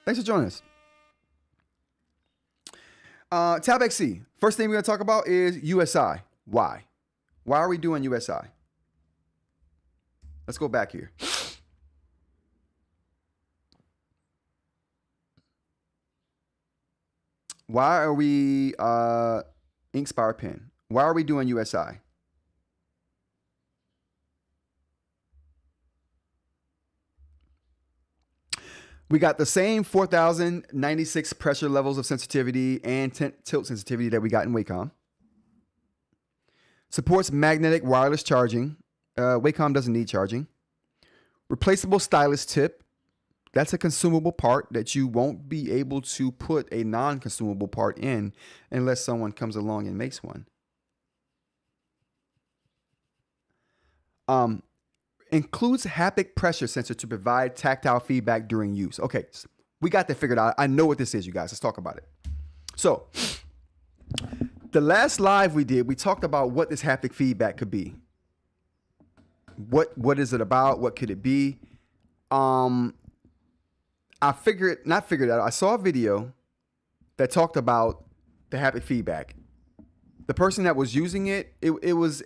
Thanks for joining us. Tab XC. First thing we're going to talk about is USI. Why? Why are we doing USI? Let's go back here. Why are we Inkspire pen? Why are we doing USI? We got the same 4096 pressure levels of sensitivity and tilt sensitivity that we got in Wacom. Supports magnetic wireless charging. Wacom doesn't need charging. Replaceable stylus tip. That's a consumable part that you won't be able to put a non-consumable part in unless someone comes along and makes one. Includes haptic pressure sensor to provide tactile feedback during use. Okay, so we got that figured out. I know what this is, you guys. Let's talk about it. So, the last live we did, we talked about what this haptic feedback could be. What is it about? What could it be? I not figured out. I saw a video that talked about the haptic feedback. The person that was using it, it was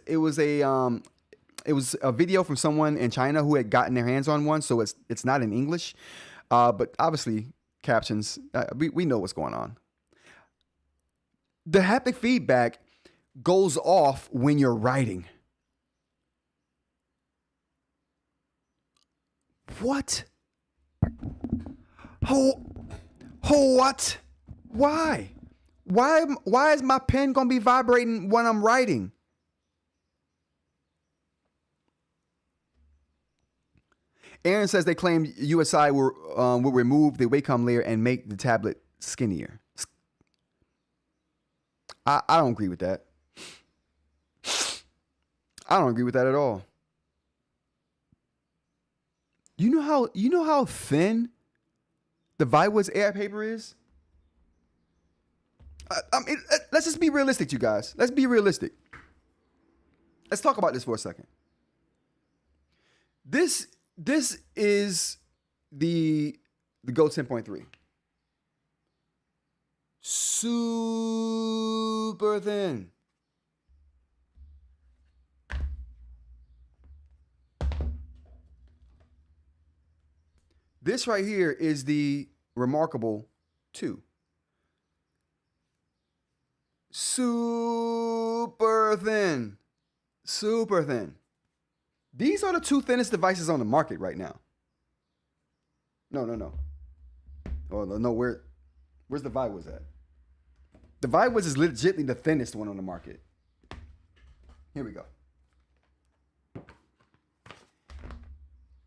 a video from someone in China who had gotten their hands on one, so it's not in English, but obviously captions. We know what's going on. The haptic feedback goes off when you're writing. What? What? Why? Why is my pen gonna be vibrating when I'm writing? Aaron says they claim USI will remove the Wacom layer and make the tablet skinnier. I don't agree with that. I don't agree with that at all. You know how thin the Viwoods AI paper is? Let's just be realistic, you guys. Let's be realistic. Let's talk about this for a second. This is the Go 10.3. Super thin. This right here is the Remarkable 2. Super thin. Super thin. These are the two thinnest devices on the market right now. No. Oh, no, where's the Viwoods at? The Viwoods is legitimately the thinnest one on the market. Here we go.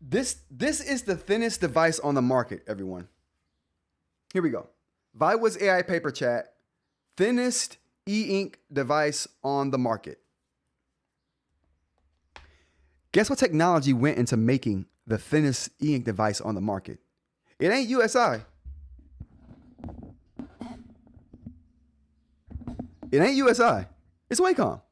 This is the thinnest device on the market, everyone. Here we go. Viwoods AI Paper Chat, thinnest eInk device on the market. Guess what technology went into making the thinnest eInk device on the market? It ain't USI. It ain't USI. It's Wacom.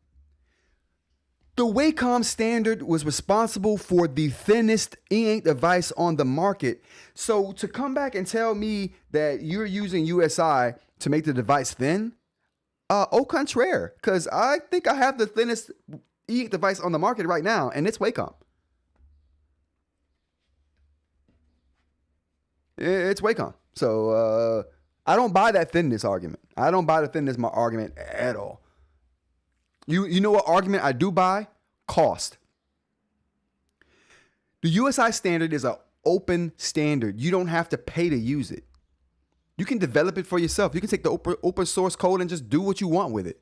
The Wacom standard was responsible for the thinnest eInk device on the market. So to come back and tell me that you're using USI to make the device thin, au contraire, because I think I have the thinnest eInk device on the market right now, and it's Wacom. It's Wacom. So I don't buy that thinness argument. I don't buy the thinness argument at all. You know what argument I do buy? Cost. The USI standard is an open standard. You don't have to pay to use it. You can develop it for yourself. You can take the open source code and just do what you want with it.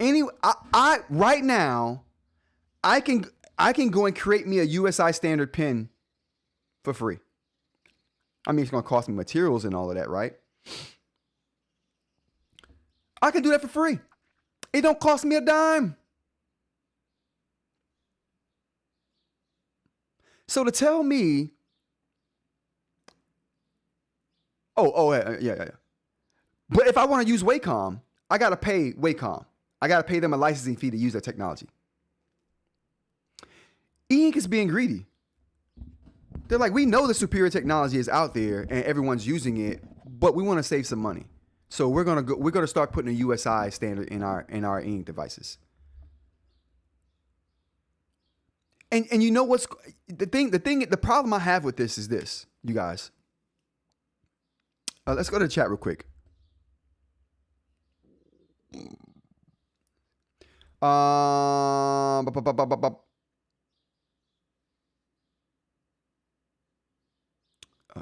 Anyway, I right now, I can go and create me a USI standard pen for free. I mean, it's going to cost me materials and all of that, right? I can do that for free. It don't cost me a dime. So to tell me, yeah. But if I want to use Wacom, I got to pay Wacom. I got to pay them a licensing fee to use their technology. eInk is being greedy. They're like, we know the superior technology is out there and everyone's using it, but we want to save some money. So we're gonna start putting a USI standard in our eInk devices. And you know what's the problem I have with this is this, you guys. Let's go to the chat real quick.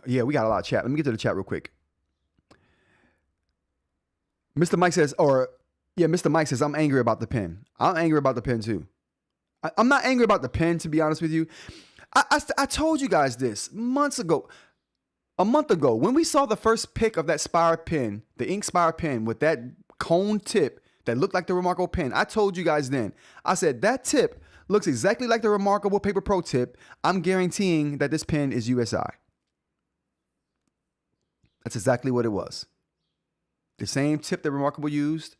Yeah, we got a lot of chat. Let me get to the chat real quick. Mr. Mike says, Mr. Mike says, I'm angry about the pen. I'm angry about the pen too. I'm not angry about the pen, to be honest with you. I told you guys this a month ago, when we saw the first pic of that Spire pen, the ink Spire pen with that cone tip that looked like the Remarkable pen. I told you guys then, I said that tip looks exactly like the Remarkable Paper Pro tip. I'm guaranteeing that this pen is USI. That's exactly what it was. The same tip that Remarkable used,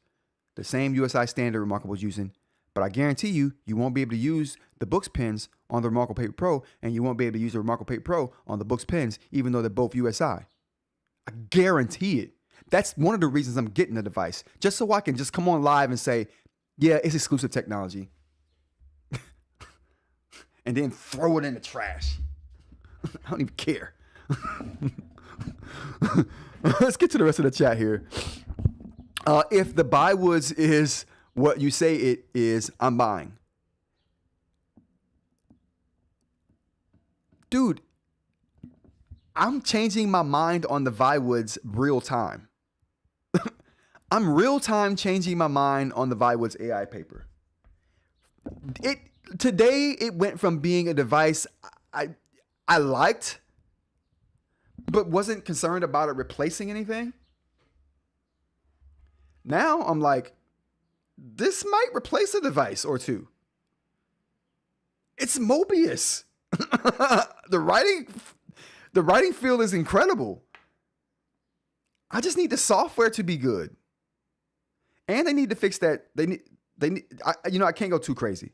the same USI standard Remarkable is using. But I guarantee you, you won't be able to use the Boox pens on the Remarkable Paper Pro, and you won't be able to use the Remarkable Paper Pro on the Boox pens, even though they're both USI. I guarantee it. That's one of the reasons I'm getting the device, just so I can just come on live and say, yeah, it's exclusive technology. And then throw it in the trash. I don't even care. Let's get to the rest of the chat here. If the Viwoods is what you say it is, I'm buying. Dude, I'm changing my mind on the Viwoods real time. I'm real time changing my mind on the Viwoods AI paper. Today it went from being a device I liked, but wasn't concerned about it replacing anything. Now I'm like, this might replace a device or two. It's Mobius. The writing field is incredible. I just need the software to be good. And they need to fix that. I can't go too crazy.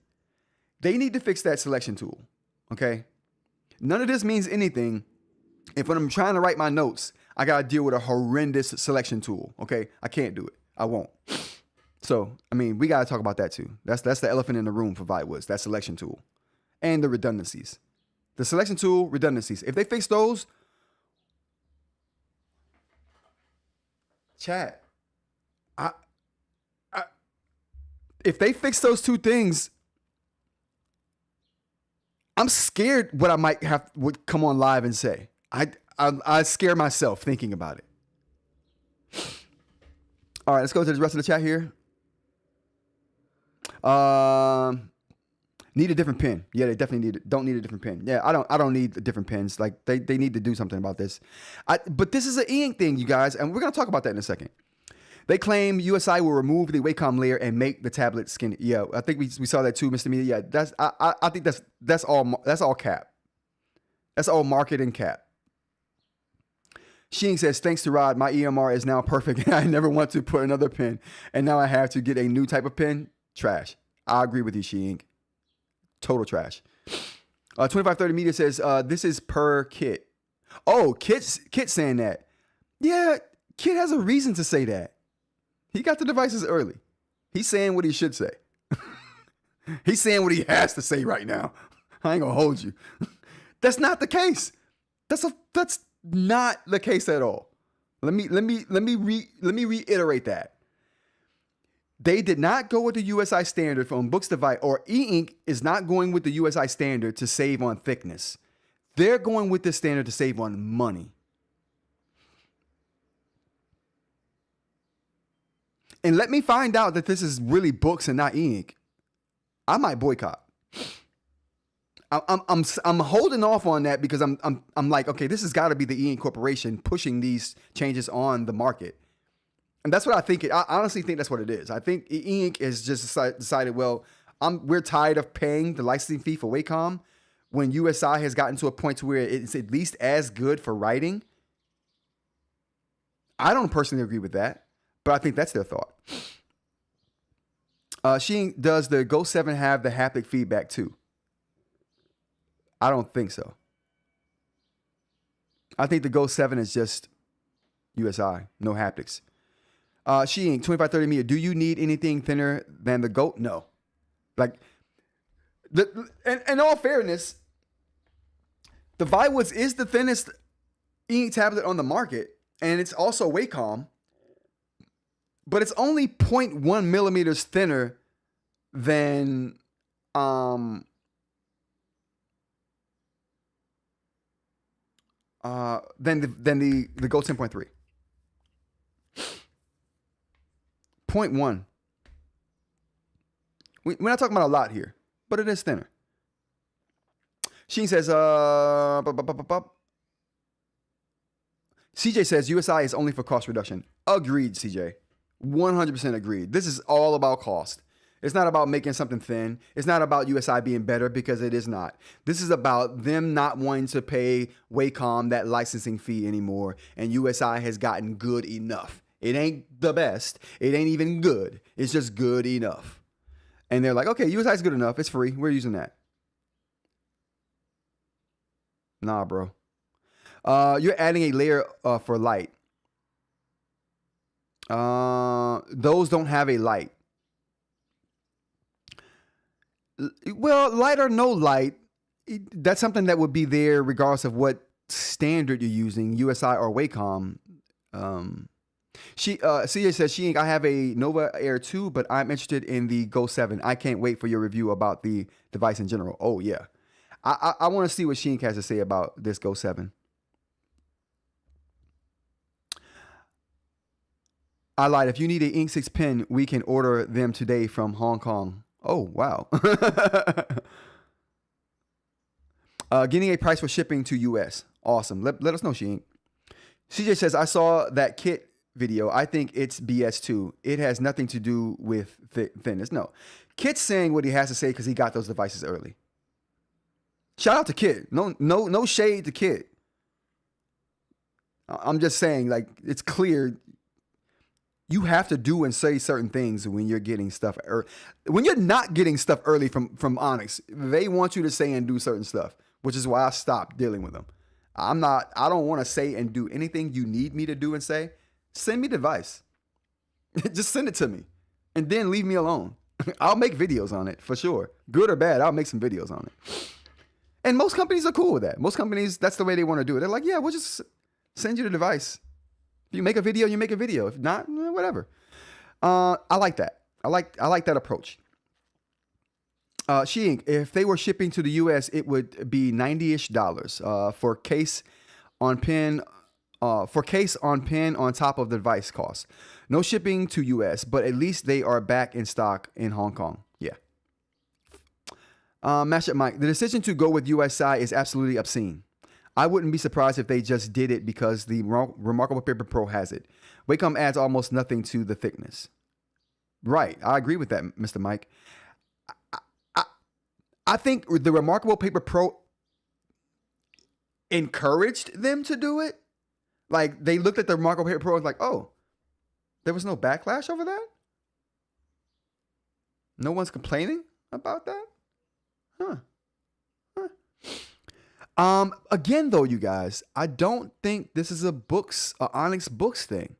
They need to fix that selection tool. Okay. None of this means anything if when I'm trying to write my notes, I got to deal with a horrendous selection tool. Okay. I can't do it. I won't. So, I mean, we got to talk about that too. That's the elephant in the room for Viwoods, that selection tool and the redundancies. The selection tool, redundancies. If they fix those, chat, if they fix those two things, I'm scared what I might would come on live and say. I scare myself thinking about it. All right, let's go to the rest of the chat here. Need a different pen. Yeah, they definitely don't need a different pen. Yeah, I don't need different pens. Like they need to do something about this. But this is an eInk thing, you guys, and we're gonna talk about that in a second. They claim USI will remove the Wacom layer and make the tablet skinny. Yeah, I think we saw that too, Mr. Media. Yeah, I think that's all cap. That's all marketing cap. Sheen says, thanks to Rod, my EMR is now perfect and I never want to put another pen. And now I have to get a new type of pen. Trash. I agree with you, Sheen. Total trash. 2530 Media says, this is per Kit. Oh, Kit's saying that. Yeah, Kit has a reason to say that. He got the devices early. He's saying what he should say. He's saying what he has to say right now. I ain't gonna hold you. That's not the case. That's not the case at all. Let me reiterate that. They did not go with the USI standard from Boox device, or eInk is not going with the USI standard to save on thickness. They're going with this standard to save on money. And let me find out that this is really Boox and not eInk. I might boycott. I'm holding off on that because I'm like, okay, this has got to be the eInk Corporation pushing these changes on the market. And that's what I think. I honestly think that's what it is. I think eInk is just decided, well, we're tired of paying the licensing fee for Wacom when USI has gotten to a point to where it's at least as good for writing. I don't personally agree with that, but I think that's their thought. Does the Go 7 have the haptic feedback too? I don't think so. I think the Go 7 is just USI, no haptics. 2530 Media, do you need anything thinner than the Go? No. Like, in all fairness, the Viwoods is the thinnest eInk tablet on the market, and it's also Wacom, but it's only 0.1 millimeters thinner than than the Go 10.3. 0.1. We're not talking about a lot here, but it is thinner. Sheen says, CJ says USI is only for cost reduction. Agreed, CJ. 100% agreed. This is all about cost. It's not about making something thin. It's not about USI being better, because it is not. This is about them not wanting to pay Wacom that licensing fee anymore, and USI has gotten good enough. It ain't the best. It ain't even good. It's just good enough. And they're like, okay, USI is good enough. It's free. We're using that. Nah, bro. You're adding a layer for light. Those don't have a light. Well, light or no light, that's something that would be there regardless of what standard you're using, USI or Wacom. CJ says, I have a Nova Air 2, but I'm interested in the Go 7. I can't wait for your review about the device in general. Oh, yeah. I want to see what Sheen has to say about this Go 7. I lied. If you need an Ink 6 pen, we can order them today from Hong Kong. Oh, wow. Getting a price for shipping to US. Awesome. Let us know, Sheen. CJ says, I saw that kit video. I think it's BS too. It has nothing to do with thinness. No. Kit's saying what he has to say because he got those devices early. Shout out to Kit. No shade to Kit. I'm just saying, like, it's clear you have to do and say certain things when you're getting stuff when you're not getting stuff early from Onyx. They want you to say and do certain stuff, which is why I stopped dealing with them. I don't want to say and do anything you need me to do and say. Send me the device. Just send it to me and then leave me alone. I'll make videos on it for sure. Good or bad, I'll make some videos on it. And most companies are cool with that. Most companies, that's the way they want to do it. They're like, yeah, we'll just send you the device. If you make a video, you make a video. If not, whatever. I like that. I like that approach. She Inc. If they were shipping to the US, it would be $90-ish for case on pen. For case on pen on top of the device cost. No shipping to US, but at least they are back in stock in Hong Kong. Yeah. Mashup Mike. The decision to go with USI is absolutely obscene. I wouldn't be surprised if they just did it because the Remarkable Paper Pro has it. Wacom adds almost nothing to the thickness. Right. I agree with that, Mr. Mike. I think the Remarkable Paper Pro encouraged them to do it. Like, they looked at the Remarkable Paper Pro and was like, oh, there was no backlash over that? No one's complaining about that? Huh. Again, though, you guys, I don't think this is a Onyx Boox thing.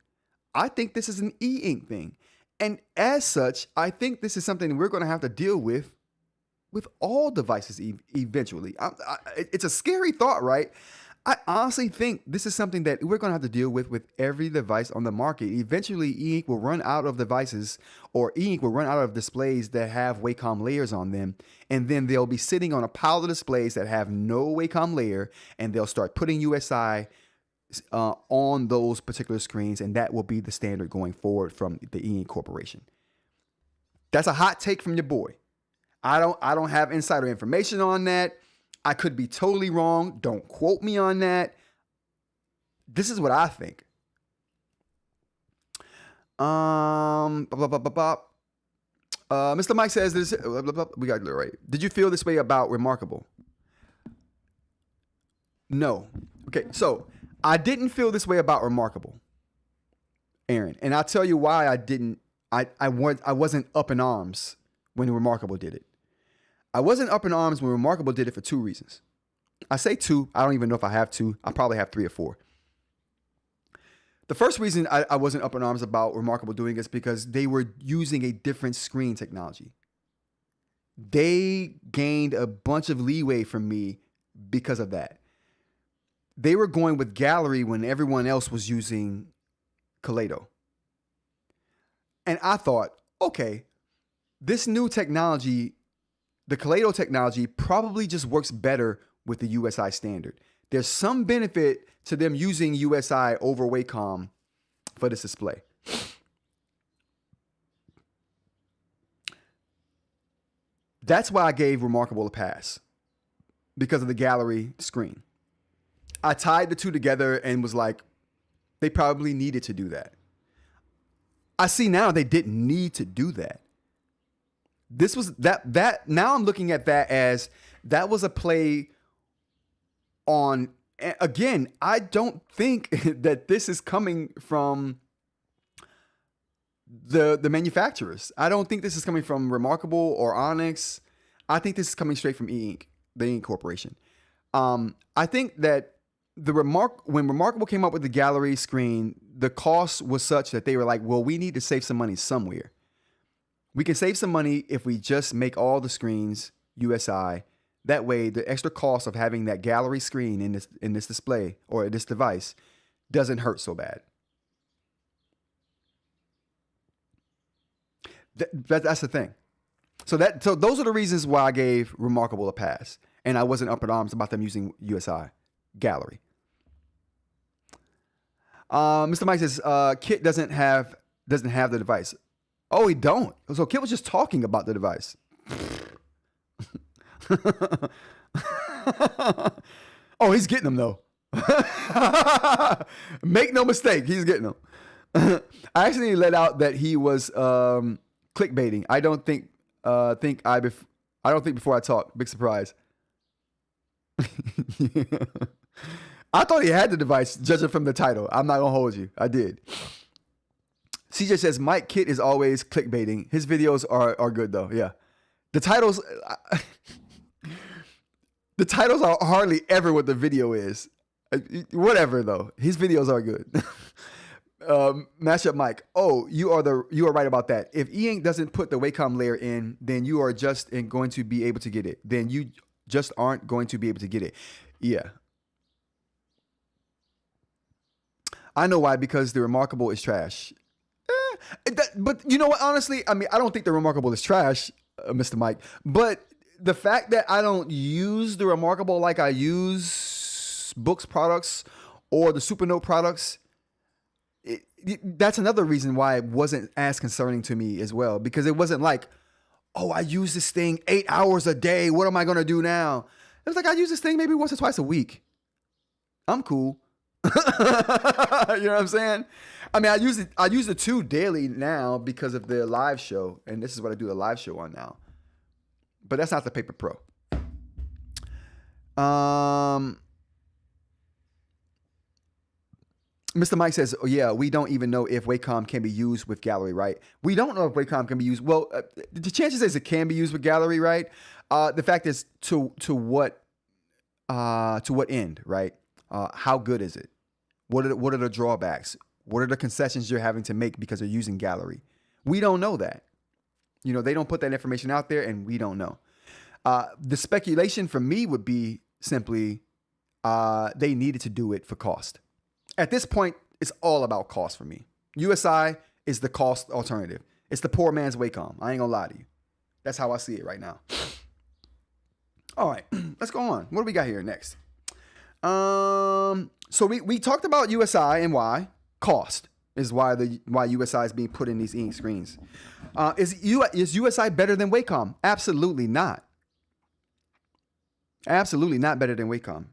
I think this is an eInk thing. And as such, I think this is something we're going to have to deal with all devices eventually. It's a scary thought, right? I honestly think this is something that we're going to have to deal with every device on the market. Eventually, eInk will run out of devices, or eInk will run out of displays that have Wacom layers on them, and then they'll be sitting on a pile of displays that have no Wacom layer, and they'll start putting USI on those particular screens, and that will be the standard going forward from the eInk Corporation. That's a hot take from your boy. I don't have insider information on that. I could be totally wrong. Don't quote me on that. This is what I think. Mr. Mike says this. We got it right. Did you feel this way about Remarkable? No. Okay, so I didn't feel this way about Remarkable, Aaron, and I'll tell you why I didn't. I wasn't up in arms when Remarkable did it. I wasn't up in arms when Remarkable did it for two reasons. I say two. I don't even know if I have two. I probably have three or four. The first reason I wasn't up in arms about Remarkable doing it is because they were using a different screen technology. They gained a bunch of leeway from me because of that. They were going with Gallery when everyone else was using Kaleido. And I thought, okay, this new technology, the Kaleido technology, probably just works better with the USI standard. There's some benefit to them using USI over Wacom for this display. That's why I gave Remarkable a pass, because of the gallery screen. I tied the two together and was like, they probably needed to do that. I see now they didn't need to do that. This was that now I'm looking at that as that was a play on, again, I don't think that this is coming from the manufacturers. I don't think this is coming from Remarkable or Onyx. I think this is coming straight from eInk, the eInk Corporation. I think that when Remarkable came up with the gallery screen, the cost was such that they were like, well, we need to save some money somewhere. We can save some money if we just make all the screens USI. That way, the extra cost of having that gallery screen in this display or this device doesn't hurt so bad. That's the thing. So those are the reasons why I gave Remarkable a pass, and I wasn't up in arms about them using USI gallery. Mr. Mike says Kit doesn't have the device. Oh, he don't. So Kit was just talking about the device. Oh, he's getting them though. Make no mistake, he's getting them. I actually let out that he was clickbaiting. I don't think before I talk. Big surprise. I thought he had the device, judging from the title. I'm not gonna hold you. I did. CJ says Mike Kit is always clickbaiting. His videos are good though. Yeah, the titles are hardly ever what the video is. Whatever though, his videos are good. Mashup Mike. Oh, you are right about that. If eInk doesn't put the Wacom layer in, then you are just going to be able to get it. Then you just aren't going to be able to get it. Yeah. I know why, because the Remarkable is trash. But you know what? Honestly, I mean, I don't think the Remarkable is trash, Mr. Mike. But the fact that I don't use the Remarkable like I use Boox products or the Supernote products, that's another reason why it wasn't as concerning to me as well. Because it wasn't like, oh, I use this thing 8 hours a day. What am I going to do now? It was like, I use this thing maybe once or twice a week. I'm cool. You know what I'm saying? I mean, I use the two daily now because of the live show, and this is what I do the live show on now. But that's not the Paper Pro. Mr. Mike says, oh, yeah, we don't even know if Wacom can be used with gallery, right? We don't know if Wacom can be used. Well, the chances is it can be used with gallery, right? The fact is to what end, right? How good is it? What are the drawbacks? What are the concessions you're having to make because they're using gallery? We don't know that. You know, they don't put that information out there, and we don't know. The speculation for me would be simply they needed to do it for cost. At this point, it's all about cost for me. USI is the cost alternative. It's the poor man's Wacom. I ain't gonna lie to you. That's how I see it right now. All right, let's go on. What do we got here next? So we talked about USI and why. Cost is why USI is being put in these eInk screens. Is USI better than Wacom? Absolutely not. Absolutely not better than Wacom.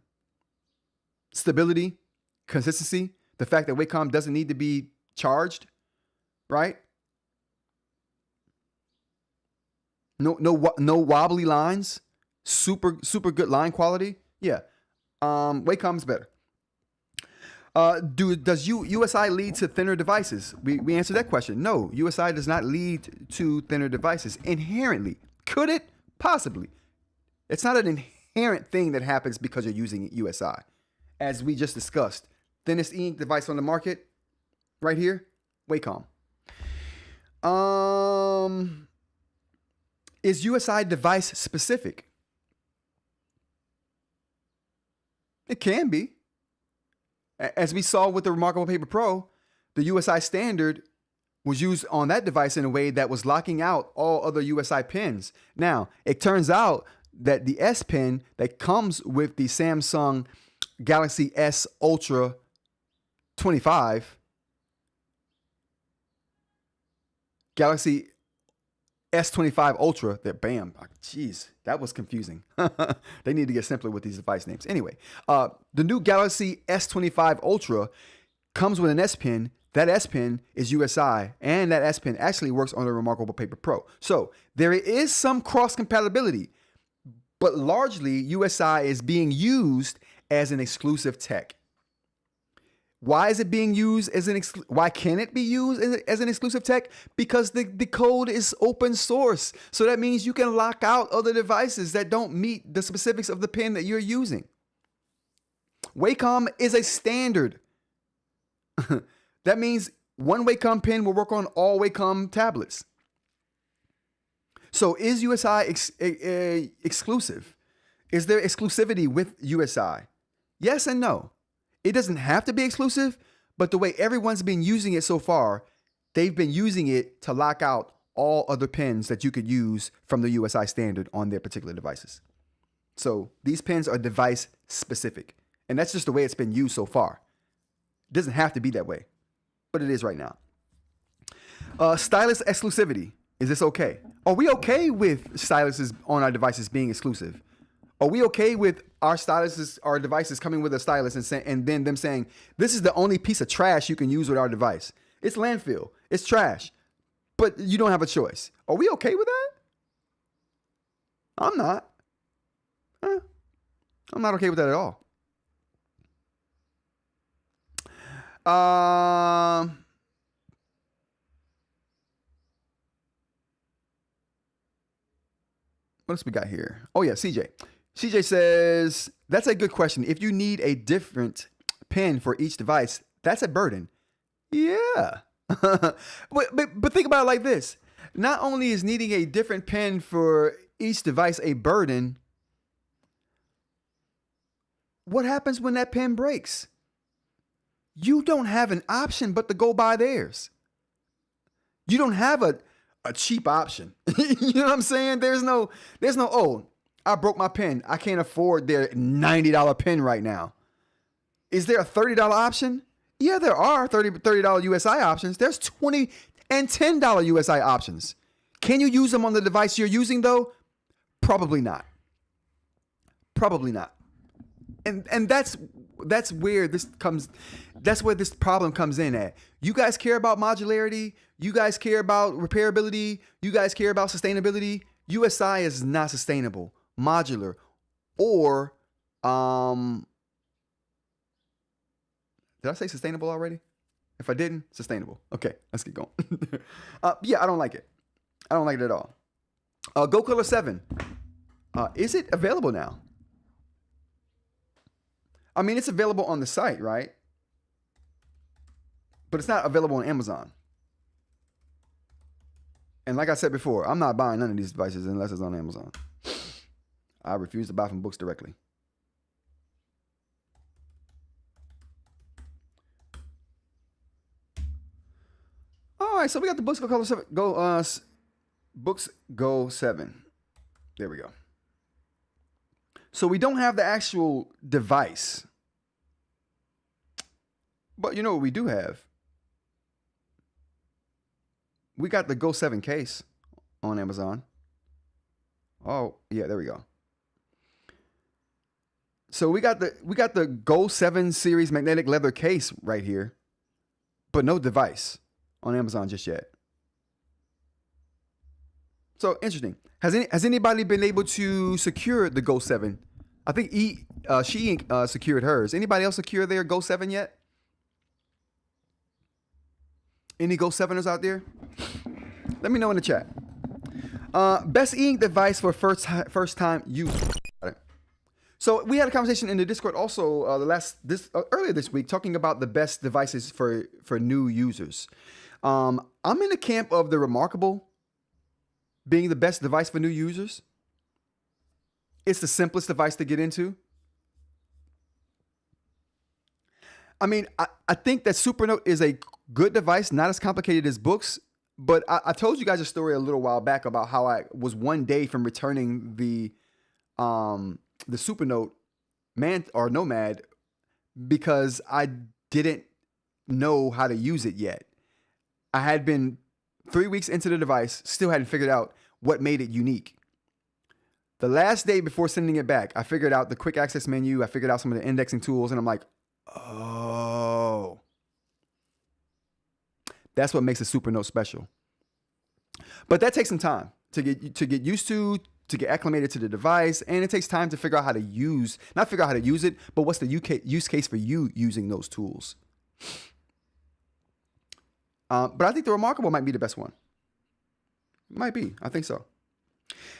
Stability, consistency, the fact that Wacom doesn't need to be charged, right? No wobbly lines, super good line quality. Yeah, Wacom's better. Does USI lead to thinner devices? We answered that question. No, USI does not lead to thinner devices inherently. Could it? Possibly. It's not an inherent thing that happens because you're using USI. As we just discussed, thinnest eInk device on the market, right here, Wacom. Is USI device specific? It can be. As we saw with the Remarkable Paper Pro, the USI standard was used on that device in a way that was locking out all other USI pins. Now, it turns out that the S Pen that comes with the Samsung Galaxy S Ultra 25, Galaxy S25 Ultra, that bam, jeez, that was confusing. They need to get simpler with these device names. Anyway, the new Galaxy S25 Ultra comes with an S Pen. That S Pen is USI, and that S Pen actually works on the Remarkable Paper Pro. So there is some cross compatibility, but largely USI is being used as an exclusive tech. Why is it being used as why can it be used as an exclusive tech? Because the code is open source. So that means you can lock out other devices that don't meet the specifics of the pen that you're using. Wacom is a standard. That means one Wacom pen will work on all Wacom tablets. So is USI exclusive? Is there exclusivity with USI? Yes and no. It doesn't have to be exclusive, but the way everyone's been using it so far, they've been using it to lock out all other pens that you could use from the USI standard on their particular devices. So these pens are device specific, and that's just the way it's been used so far. It doesn't have to be that way, but it is right now. Stylus exclusivity. Is this okay? Are we okay with styluses on our devices being exclusive? Are we okay with our devices coming with a stylus and then them saying, this is the only piece of trash you can use with our device? It's landfill. It's trash. But you don't have a choice. Are we okay with that? I'm not. I'm not okay with that at all. What else we got here? Oh yeah, CJ. CJ says, that's a good question. If you need a different pen for each device, that's a burden. Yeah. but think about it like this. Not only is needing a different pen for each device a burden, what happens when that pen breaks? You don't have an option but to go buy theirs. You don't have a cheap option. You know what I'm saying? There's no, oh, I broke my pen. I can't afford their $90 pen right now. Is there a $30 option? Yeah, there are $30 USI options. There's $20 and $10 USI options. Can you use them on the device you're using though? Probably not. Probably not. And that's where this comes. That's where this problem comes in at. You guys care about modularity. You guys care about repairability. You guys care about sustainability. USI is not sustainable, modular, or did I say sustainable already? If I didn't, sustainable. Okay, let's get going. Yeah, I don't like it. I don't like it at all. Go Color 7. Is it available now? I mean, it's available on the site, right? But it's not available on Amazon. And like I said before, I'm not buying none of these devices unless it's on Amazon. I refuse to buy from books directly. All right, so we got the Boox Go Color 7. Boox Go 7. There we go. So we don't have the actual device. But you know what we do have? We got the Go 7 case on Amazon. Oh, yeah, there we go. So we got the Go 7 series magnetic leather case right here, but no device on Amazon just yet. So interesting. Has anybody been able to secure the Go 7? I think eInk secured hers. Anybody else secure their Go 7 yet? Any Go 7ers out there? Let me know in the chat. Best eInk device for first time use. So we had a conversation in the Discord also earlier this week talking about the best devices for new users. I'm in the camp of the Remarkable being the best device for new users. It's the simplest device to get into. I mean, I think that Supernote is a good device, not as complicated as Boox. But I told you guys a story a little while back about how I was one day from returning the Supernote Manta or Nomad because I didn't know how to use it yet. I had been 3 weeks into the device, still hadn't figured out what made it unique. The last day before sending it back, I figured out the quick access menu. I figured out some of the indexing tools, and I'm like, oh, that's what makes a Supernote special. But that takes some time to get used to get acclimated to the device, and it takes time to figure out how to use, not figure out how to use it, but what's the use case for you using those tools. But I think the Remarkable might be the best one. Might be. I think so.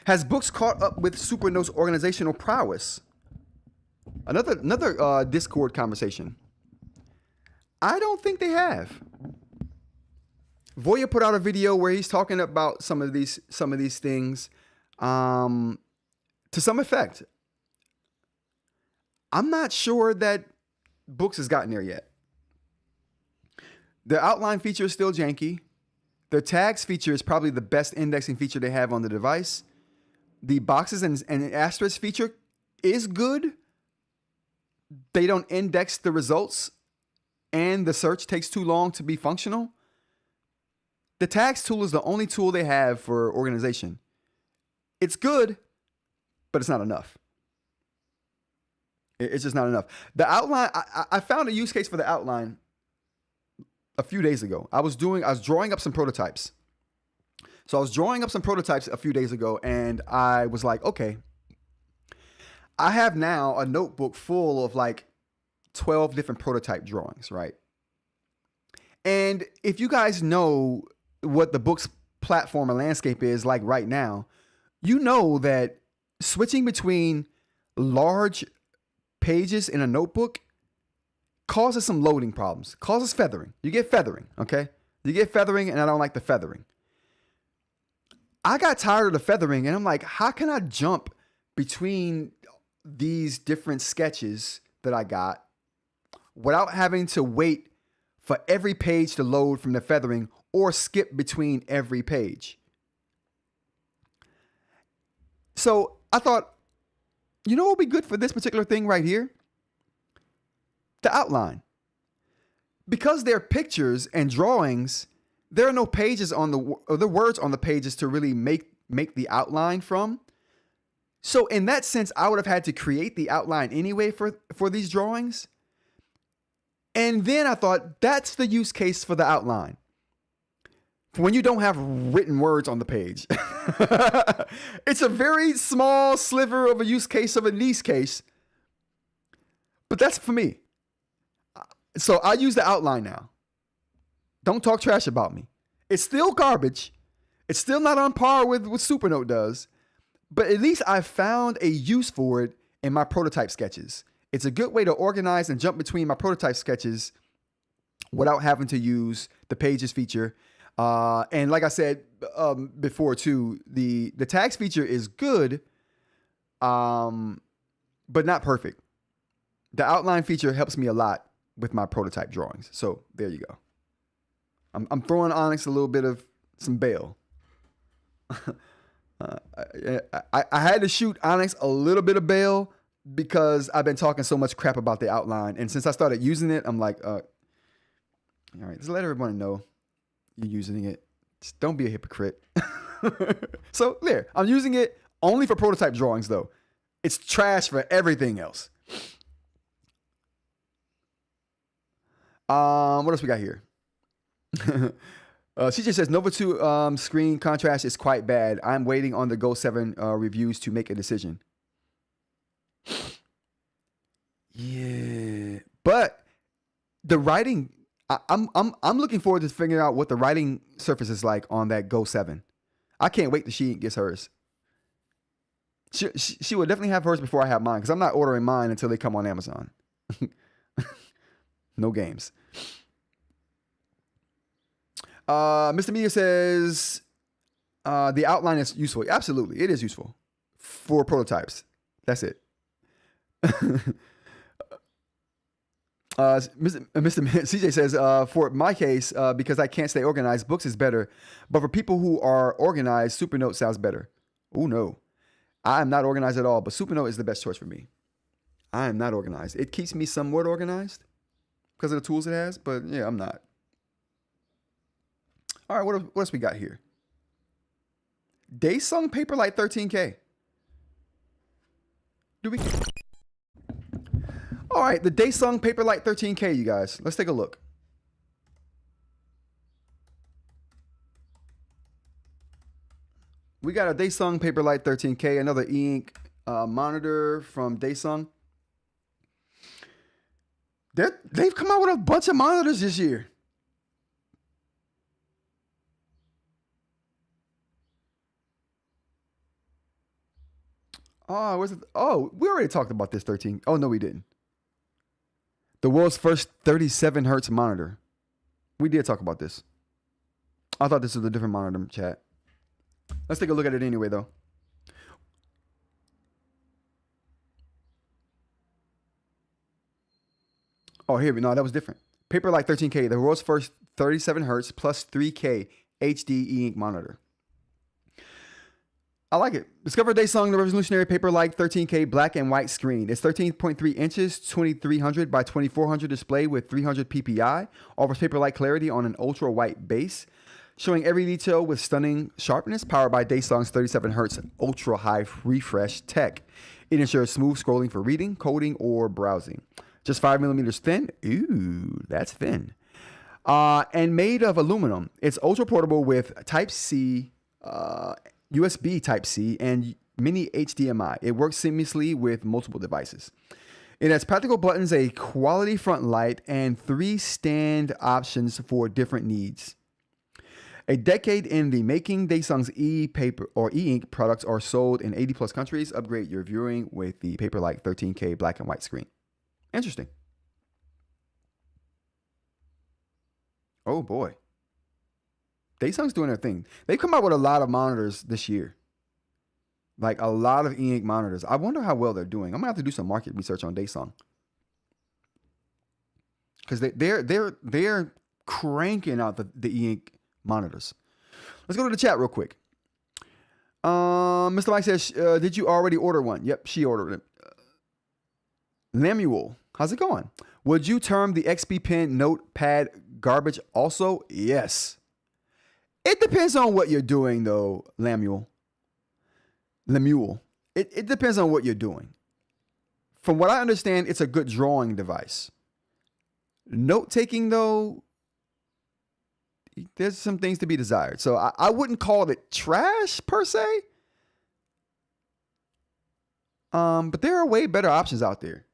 Has Boox caught up with Supernote's organizational prowess? Another Discord conversation. I don't think they have. Voya put out a video where he's talking about some of these things to some effect. I'm not sure that Boox has gotten there yet. The outline feature is still janky. Their tags feature is probably the best indexing feature they have on the device. The boxes and asterisks feature is good. They don't index the results, and the search takes too long to be functional. The tags tool is the only tool they have for organization. It's good, but it's not enough. It's just not enough. The outline, I found a use case for the outline a few days ago. I was drawing up some prototypes. So I was drawing up some prototypes a few days ago, and I was like, okay, I have now a notebook full of like 12 different prototype drawings, right? And if you guys know what the Boox platform or landscape is like right now, you know that switching between large pages in a notebook causes some loading problems, causes feathering. You get feathering, okay? You get feathering, and I don't like the feathering. I got tired of the feathering, and I'm like, how can I jump between these different sketches that I got without having to wait for every page to load from the feathering or skip between every page? So I thought, you know what would be good for this particular thing right here? The outline. Because they're pictures and drawings, there are no pages on the words on the pages to really make the outline from. So in that sense, I would have had to create the outline anyway for these drawings. And then I thought, that's the use case for the outline. For when you don't have written words on the page. It's a very small sliver of a use case of a niche case. But that's for me. So I use the outline now. Don't talk trash about me. It's still garbage. It's still not on par with what Supernote does. But at least I found a use for it in my prototype sketches. It's a good way to organize and jump between my prototype sketches without having to use the pages feature. And like I said before too, the tags feature is good, but not perfect. The outline feature helps me a lot with my prototype drawings. So there you go. I'm throwing Onyx a little bit of some bail. I had to shoot Onyx a little bit of bail because I've been talking so much crap about the outline. And since I started using it, I'm like, all right, just let everyone know you're using it. Just don't be a hypocrite. So there, I'm using it only for prototype drawings though. It's trash for everything else. What else we got here? CJ says Nova 2 screen contrast is quite bad. I'm waiting on the Go 7 reviews to make a decision. Yeah, but the writing, I'm looking forward to figuring out what the writing surface is like on that Go 7. I can't wait till she gets hers. She will definitely have hers before I have mine because I'm not ordering mine until they come on Amazon. No games. Mr. Media says the outline is useful. Absolutely, it is useful for prototypes. That's it. Mr. CJ says, for my case, because I can't stay organized, Boox is better. But for people who are organized, Supernote sounds better. Oh, no. I am not organized at all, but Supernote is the best choice for me. I am not organized. It keeps me somewhat organized because of the tools it has, but yeah, I'm not. All right, what else we got here? Dasung Paperlike 13K. All right, the Dasung Paperlike 13K, you guys. Let's take a look. We got a Dasung Paperlike 13K, another eInk monitor from Dasung. They've come out with a bunch of monitors this year. Oh, was it? Oh, we already talked about this 13. Oh, no, we didn't. The world's first 37 hertz monitor. We did talk about this. I thought this was a different monitor, chat. Let's take a look at it anyway, though. Oh, here we no, that was different. Paperlike 13K, the world's first 37 hertz plus 3K HD e-ink monitor. I like it. Discover Dasung, the revolutionary Paperlike 13K black and white screen. It's 13.3 inches, 2300 by 2400 display with 300 ppi. Offers paper-like clarity on an ultra white base, showing every detail with stunning sharpness. Powered by Dasung's 37 hertz ultra high refresh tech. It ensures smooth scrolling for reading, coding, or browsing. Just 5 millimeters thin. Ooh, that's thin. And made of aluminum. It's ultra portable with Type-C, USB Type-C, and mini HDMI. It works seamlessly with multiple devices. It has practical buttons, a quality front light, and 3 stand options for different needs. A decade in the making, Dasung's e-paper or e-ink products are sold in 80 plus countries. Upgrade your viewing with the Paperlike 13K black and white screen. Interesting. Oh boy. Dasung's doing their thing. They've come out with a lot of monitors this year. Like a lot of e-ink monitors. I wonder how well they're doing. I'm gonna have to do some market research on Dasung. Because they're cranking out the e-ink monitors. Let's go to the chat real quick. Mr. Mike says, did you already order one? Yep, she ordered it. Lamuel, how's it going? Would you term the XP Pen notepad garbage also? Yes. It depends on what you're doing, though, Lemuel. It depends on what you're doing. From what I understand, it's a good drawing device. Note-taking, though, there's some things to be desired. So I wouldn't call it trash, per se. But there are way better options out there.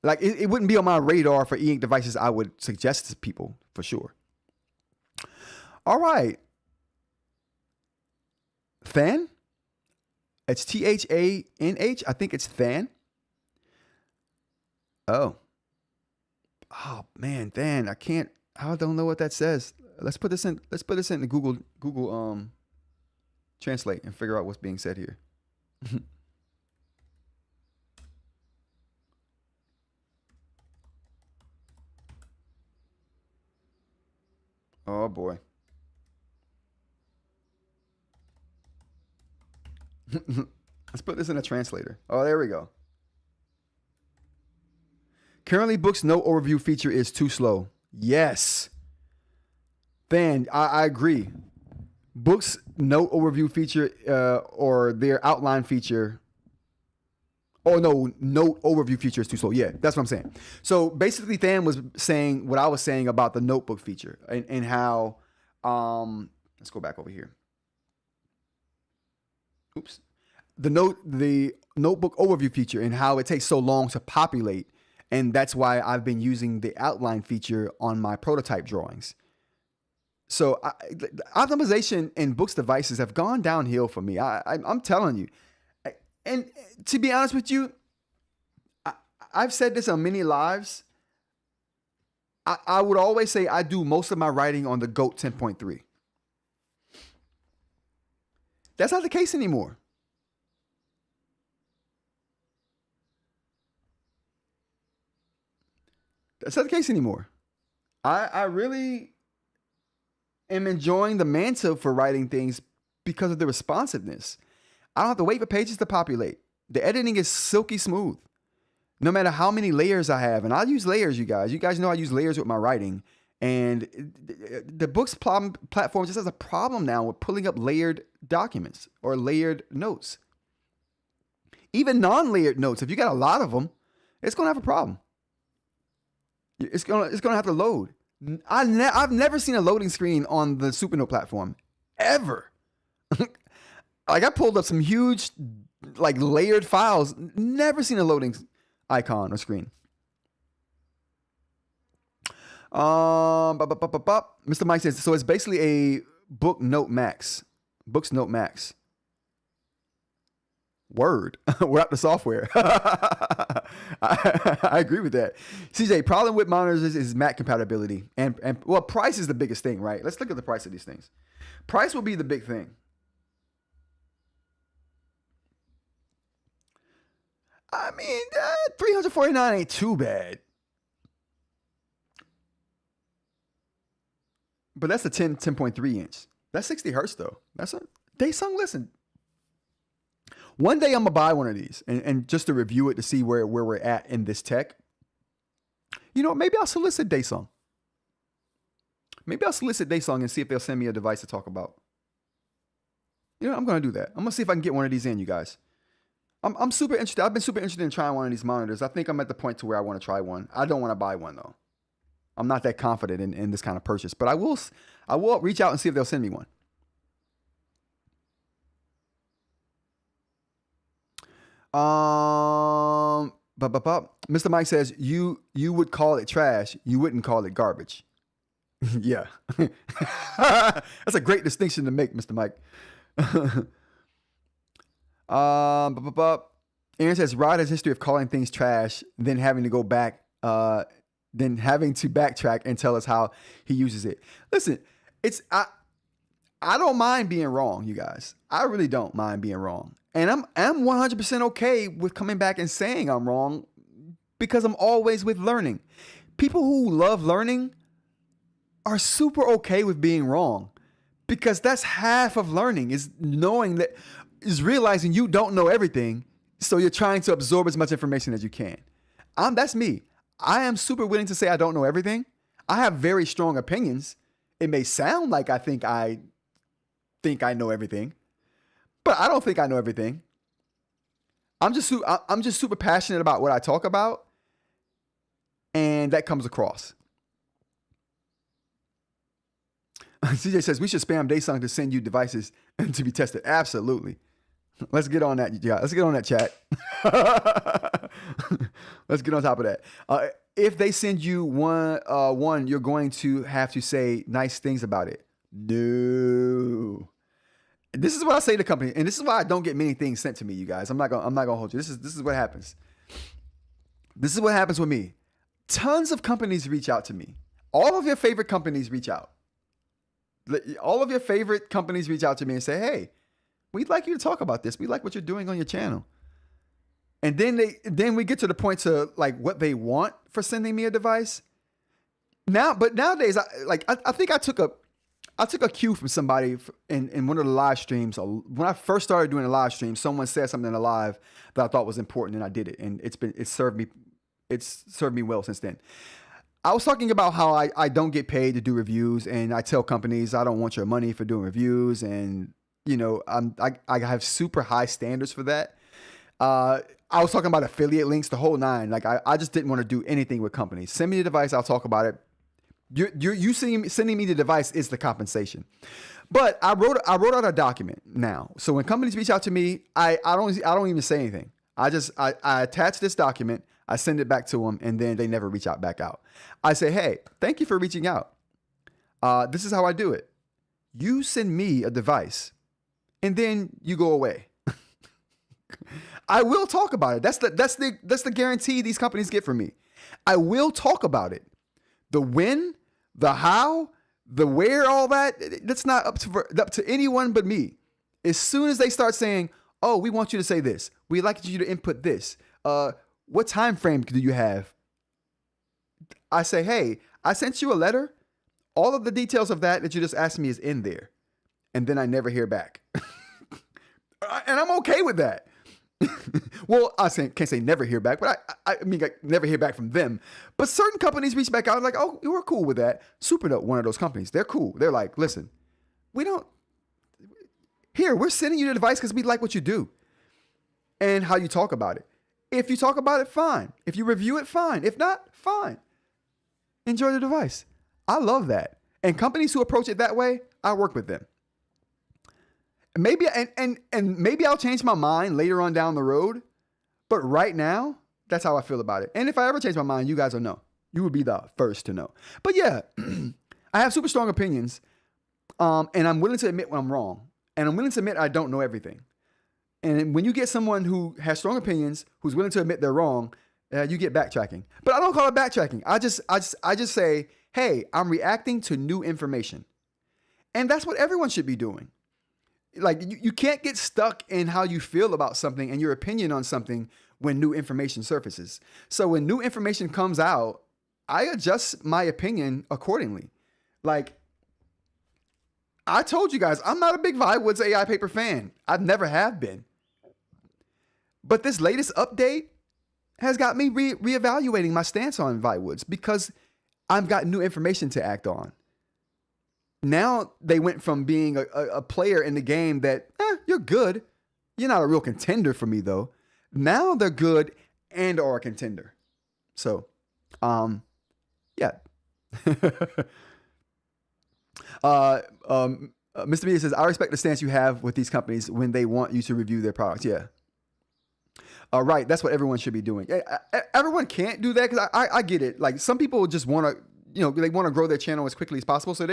Like, it wouldn't be on my radar for e-ink devices I would suggest to people, for sure. All right. Than? It's T-H-A-N-H. I think it's Than. Oh, man, Than. I don't know what that says. Let's put this in the Google Translate and figure out what's being said here. Oh boy. Let's put this in a translator. Oh, there we go. Currently, Book's note overview feature is too slow. Yes. Then I agree. Book's note overview feature or their outline feature. Oh no, note overview feature is too slow. Yeah, that's what I'm saying. So basically, Than was saying what I was saying about the notebook feature and how. Let's go back over here. Oops. The notebook overview feature and how it takes so long to populate. And that's why I've been using the outline feature on my prototype drawings. So optimization in Book's devices have gone downhill for me. I'm telling you. And to be honest with you, I've said this on many lives. I would always say I do most of my writing on the GOAT 10.3. That's not the case anymore. That's not the case anymore. I really am enjoying the Manta for writing things because of the responsiveness. I don't have to wait for pages to populate. The editing is silky smooth. No matter how many layers I have, and I use layers, you guys. You guys know I use layers with my writing. And the Boox platform just has a problem now with pulling up layered documents or layered notes. Even non-layered notes, if you got a lot of them, it's going to have a problem. It's going to have to load. I've never seen a loading screen on the Supernote platform, ever. Like, I pulled up some huge, like, layered files. Never seen a loading icon or screen. Mr. Mike says, so it's basically a Boox Note Max. Word. We're out the software. I agree with that. CJ, problem with monitors is Mac compatibility. And well, price is the biggest thing, right? Let's look at the price of these things. Price will be the big thing. I mean, $349 ain't too bad. But that's a 10.3 inch. That's 60 hertz though. That's a Dasung. Listen, one day I'm gonna buy one of these and just to review it to see where we're at in this tech. You know, maybe I'll solicit Dasung. Maybe I'll solicit Dasung and see if they'll send me a device to talk about. You know, I'm gonna do that. I'm gonna see if I can get one of these in, you guys. I'm super interested. I've been super interested in trying one of these monitors. I think I'm at the point to where I want to try one. I don't want to buy one though. I'm not that confident in this kind of purchase, but I will reach out and see if they'll send me one. Mr. Mike says you would call it trash. You wouldn't call it garbage. Yeah. That's a great distinction to make, Mr. Mike. Aaron says Rod has history of calling things trash, then having to go back, then having to backtrack and tell us how he uses it. Listen, I don't mind being wrong, you guys. I really don't mind being wrong. And I'm 100% okay with coming back and saying I'm wrong because I'm always with learning. People who love learning are super okay with being wrong because that's half of learning is realizing you don't know everything. So you're trying to absorb as much information as you can. That's me. I am super willing to say I don't know everything. I have very strong opinions. It may sound like I think I know everything, but I don't think I know everything. I'm just super passionate about what I talk about, and that comes across. CJ says we should spam Dasung to send you devices to be tested. Absolutely. Let's get on that. Yeah, let's get on that, chat. Let's get on top of that. If they send you one, you're going to have to say nice things about it. No. This is what I say to the company, and this is why I don't get many things sent to me, you guys. I'm not gonna hold you. This is what happens. This is what happens with me. Tons of companies reach out to me. All of your favorite companies reach out. All of your favorite companies reach out to me and say, "Hey, we'd like you to talk about this. We like what you're doing on your channel." And then we get to the point to like what they want for sending me a device. But nowadays, I think I took a cue from somebody in one of the live streams. When I first started doing a live stream, someone said something in a live that I thought was important, and I did it, and it's served me well since then. I was talking about how I don't get paid to do reviews, and I tell companies I don't want your money for doing reviews, and you know I have super high standards for that. I was talking about affiliate links, the whole nine. Like I just didn't want to do anything with companies. Send me the device, I'll talk about it. You sending me the device is the compensation. But I wrote out a document now. So when companies reach out to me, I don't even say anything. I attach this document, I send it back to them, and then they never reach out back out. I say, hey, thank you for reaching out. This is how I do it. You send me a device, and then you go away. I will talk about it. That's the guarantee these companies get from me. I will talk about it. The when, the how, the where, all that's not up to anyone but me. As soon as they start saying, "Oh, we want you to say this. We'd like you to input this. What time frame do you have?" I say, "Hey, I sent you a letter. All of the details of that you just asked me is in there," and then I never hear back. And I'm okay with that. Well, can't say never hear back, but I mean, like, never hear back from them. But certain companies reach back out like, oh, we're cool with that. Supernote, one of those companies, they're cool. They're like, listen, we're sending you the device because we like what you do and how you talk about it. If you talk about it, fine. If you review it, fine. If not, fine. Enjoy the device. I love that. And companies who approach it that way, I work with them. Maybe and maybe I'll change my mind later on down the road, but right now, that's how I feel about it. And if I ever change my mind, you guys will know. You will be the first to know. But yeah, I have super strong opinions, and I'm willing to admit when I'm wrong, and I'm willing to admit I don't know everything. And when you get someone who has strong opinions, who's willing to admit they're wrong, you get backtracking. But I don't call it backtracking. I just say, hey, I'm reacting to new information, and that's what everyone should be doing. Like, you can't get stuck in how you feel about something and your opinion on something when new information surfaces. So when new information comes out, I adjust my opinion accordingly. Like, I told you guys, I'm not a big Viwoods AI paper fan. I never have been. But this latest update has got me reevaluating my stance on Viwoods because I've got new information to act on. Now they went from being a player in the game that, you're good. You're not a real contender for me, though. Now they're good and are a contender. So, yeah. Mr. Media says, I respect the stance you have with these companies when they want you to review their products. Yeah. Right. That's what everyone should be doing. Everyone can't do that because I get it. Like, some people just want to, they want to grow their channel as quickly as possible. So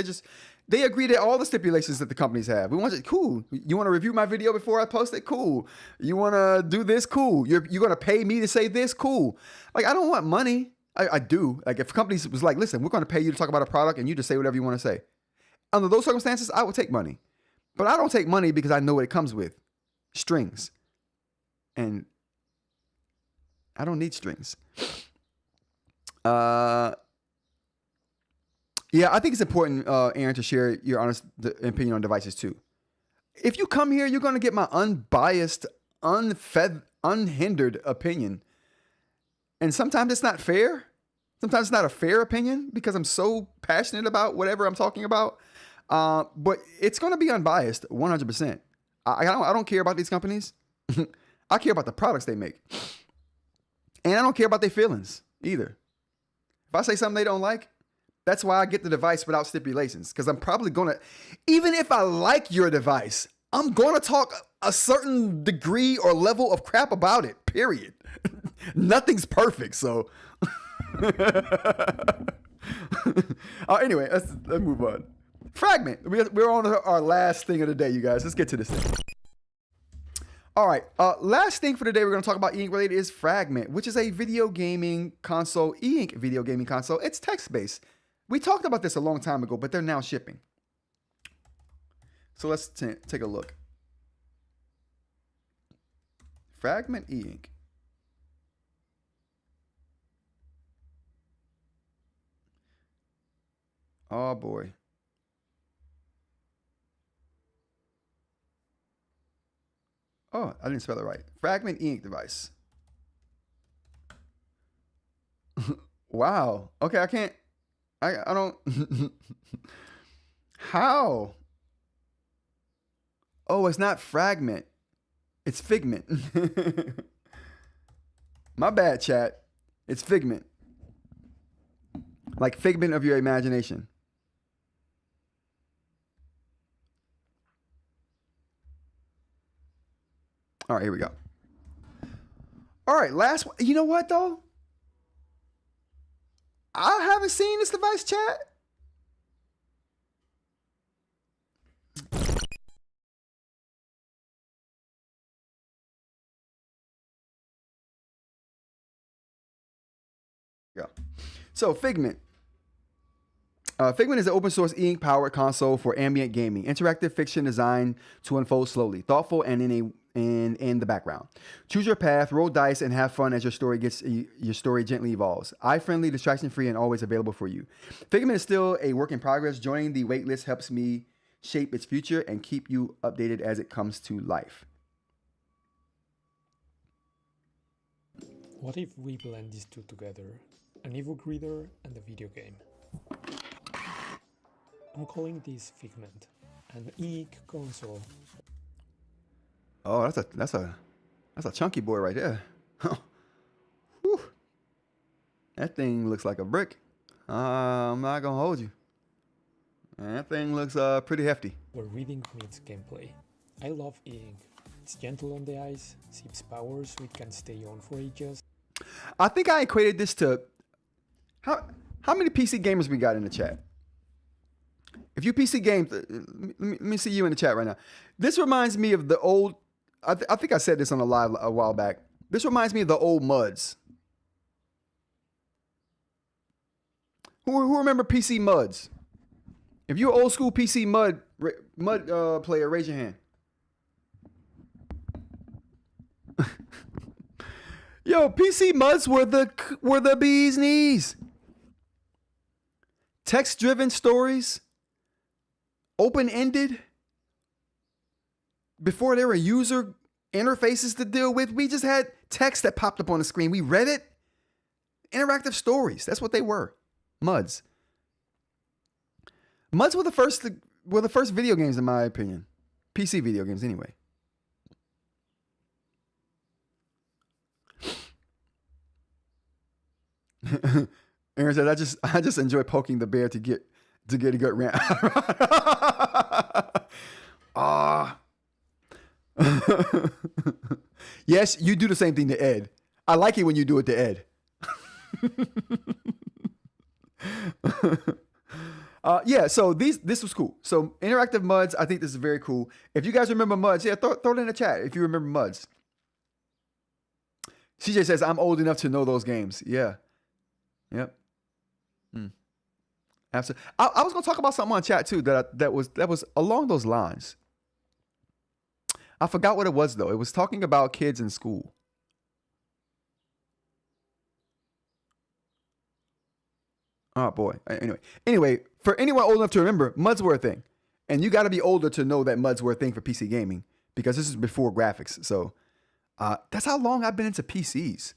they agree to all the stipulations that the companies have. We want it, cool. You want to review my video before I post it? Cool. You want to do this? Cool. You're going to pay me to say this? Cool. Like, I don't want money. I do. Like, if companies was like, listen, we're going to pay you to talk about a product and you just say whatever you want to say. Under those circumstances, I would take money. But I don't take money because I know what it comes with. Strings. And I don't need strings. Yeah, I think it's important, Aaron, to share your honest opinion on devices too. If you come here, you're going to get my unbiased, unhindered opinion. And sometimes it's not fair. Sometimes it's not a fair opinion because I'm so passionate about whatever I'm talking about. But it's going to be unbiased, 100%. I don't care about these companies. I care about the products they make. And I don't care about their feelings either. If I say something they don't like, that's why I get the device without stipulations. Because I'm probably going to, even if I like your device, I'm going to talk a certain degree or level of crap about it, period. Nothing's perfect, so. Anyway, let's move on. Fragment. We're on our last thing of the day, you guys. Let's get to this thing. All right. Last thing for the day we're going to talk about eInk related is Fragment, which is a video gaming console, eInk video gaming console. It's text-based. We talked about this a long time ago, but they're now shipping. So let's take a look. Fragment eInk. Oh boy. Oh, I didn't spell it right. Fragment eInk device. Wow. Okay, I can't. I don't. How? Oh, it's not Fragment. It's Figment. My bad, chat. It's Figment. Like figment of your imagination. All right, here we go. All right, last one. You know what, though? I haven't seen this device, chat. Yeah. So Figment. Figment is an open source e-ink powered console for ambient gaming, interactive fiction designed to unfold slowly, thoughtful, and in the background. Choose your path, roll dice, and have fun as your story gently evolves. Eye-friendly, distraction-free, and always available for you. Figment is still a work in progress. Joining the waitlist helps me shape its future and keep you updated as it comes to life. What if we blend these two together? An ebook reader and a video game. I'm calling this Figment, an eInk console. Oh, that's a chunky boy right there. Whew. That thing looks like a brick. I'm not gonna hold you. That thing looks pretty hefty. Where reading meets gameplay. I love eInk. It's gentle on the eyes, sips power so it can stay on for ages. I think I equated this to how many PC gamers we got in the chat. If you PC games, let me see you in the chat right now. This reminds me of the old. I think I said this on a live a while back. This reminds me of the old MUDs. Who remember PC MUDs? If you're old school PC MUD player, raise your hand. Yo, PC MUDs were the bee's knees. Text-driven stories, open-ended. Before there were user interfaces to deal with, we just had text that popped up on the screen. We read it. Interactive stories. That's what they were. MUDs. MUDs were the first video games, in my opinion. PC video games, anyway. Aaron said, I just enjoy poking the bear to get a good rant. Yes, you do the same thing to Ed. I like it when you do it to Ed. Yeah, so this was cool. So interactive MUDs, I think this is very cool. If you guys remember MUDs, yeah, throw it in the chat if you remember MUDs. CJ says, I'm old enough to know those games. Yeah. Yep. Absolutely. I was going to talk about something on chat too that was along those lines. I forgot what it was though. It was talking about kids in school. Oh boy. Anyway, for anyone old enough to remember, MUDs were a thing, and you got to be older to know that MUDs were a thing for PC gaming because this is before graphics. So that's how long I've been into PCs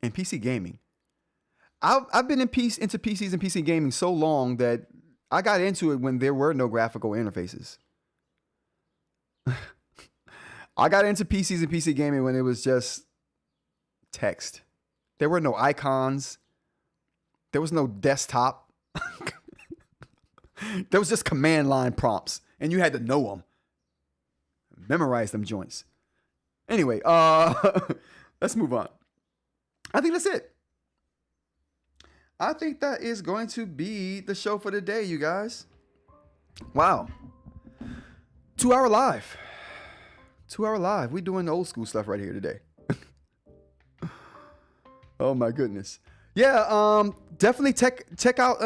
and PC gaming. I've been into PCs and PC gaming so long that I got into it when there were no graphical interfaces. I got into PCs and PC gaming when it was just text. There were no icons. There was no desktop. There was just command line prompts, and you had to know them. Memorize them joints. Anyway, let's move on. I think that's it. I think that is going to be the show for today, you guys. Wow. 2-hour live. 2-hour live. We doing the old school stuff right here today. Oh my goodness. Yeah, definitely check out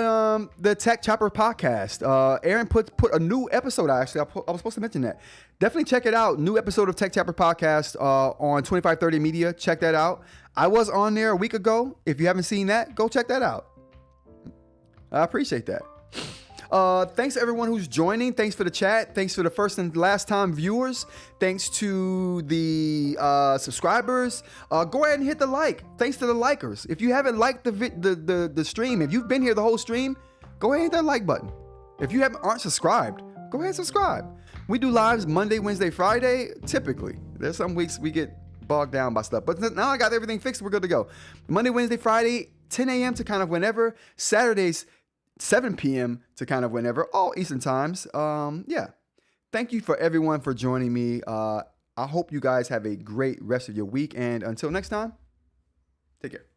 the Tech Chopper podcast. Aaron put a new episode out, actually. I was supposed to mention that. Definitely check it out. New episode of Tech Chopper podcast on 2530 Media. Check that out. I was on there a week ago. If you haven't seen that, go check that out. I appreciate that. Thanks to everyone who's joining. Thanks for the chat. Thanks for the first and last time viewers. Thanks to the subscribers. Go ahead and hit the like. Thanks to the likers. If you haven't liked the stream, if you've been here the whole stream, go ahead and hit that like button. If you aren't subscribed, go ahead and subscribe. We do lives Monday, Wednesday, Friday, typically. There's some weeks we get bogged down by stuff, but now I got everything fixed. We're good to go. Monday, Wednesday, Friday, 10 a.m. to kind of whenever. Saturdays, 7 p.m. to kind of whenever, all Eastern times. Yeah. Thank you for everyone for joining me. I hope you guys have a great rest of your week. And until next time, take care.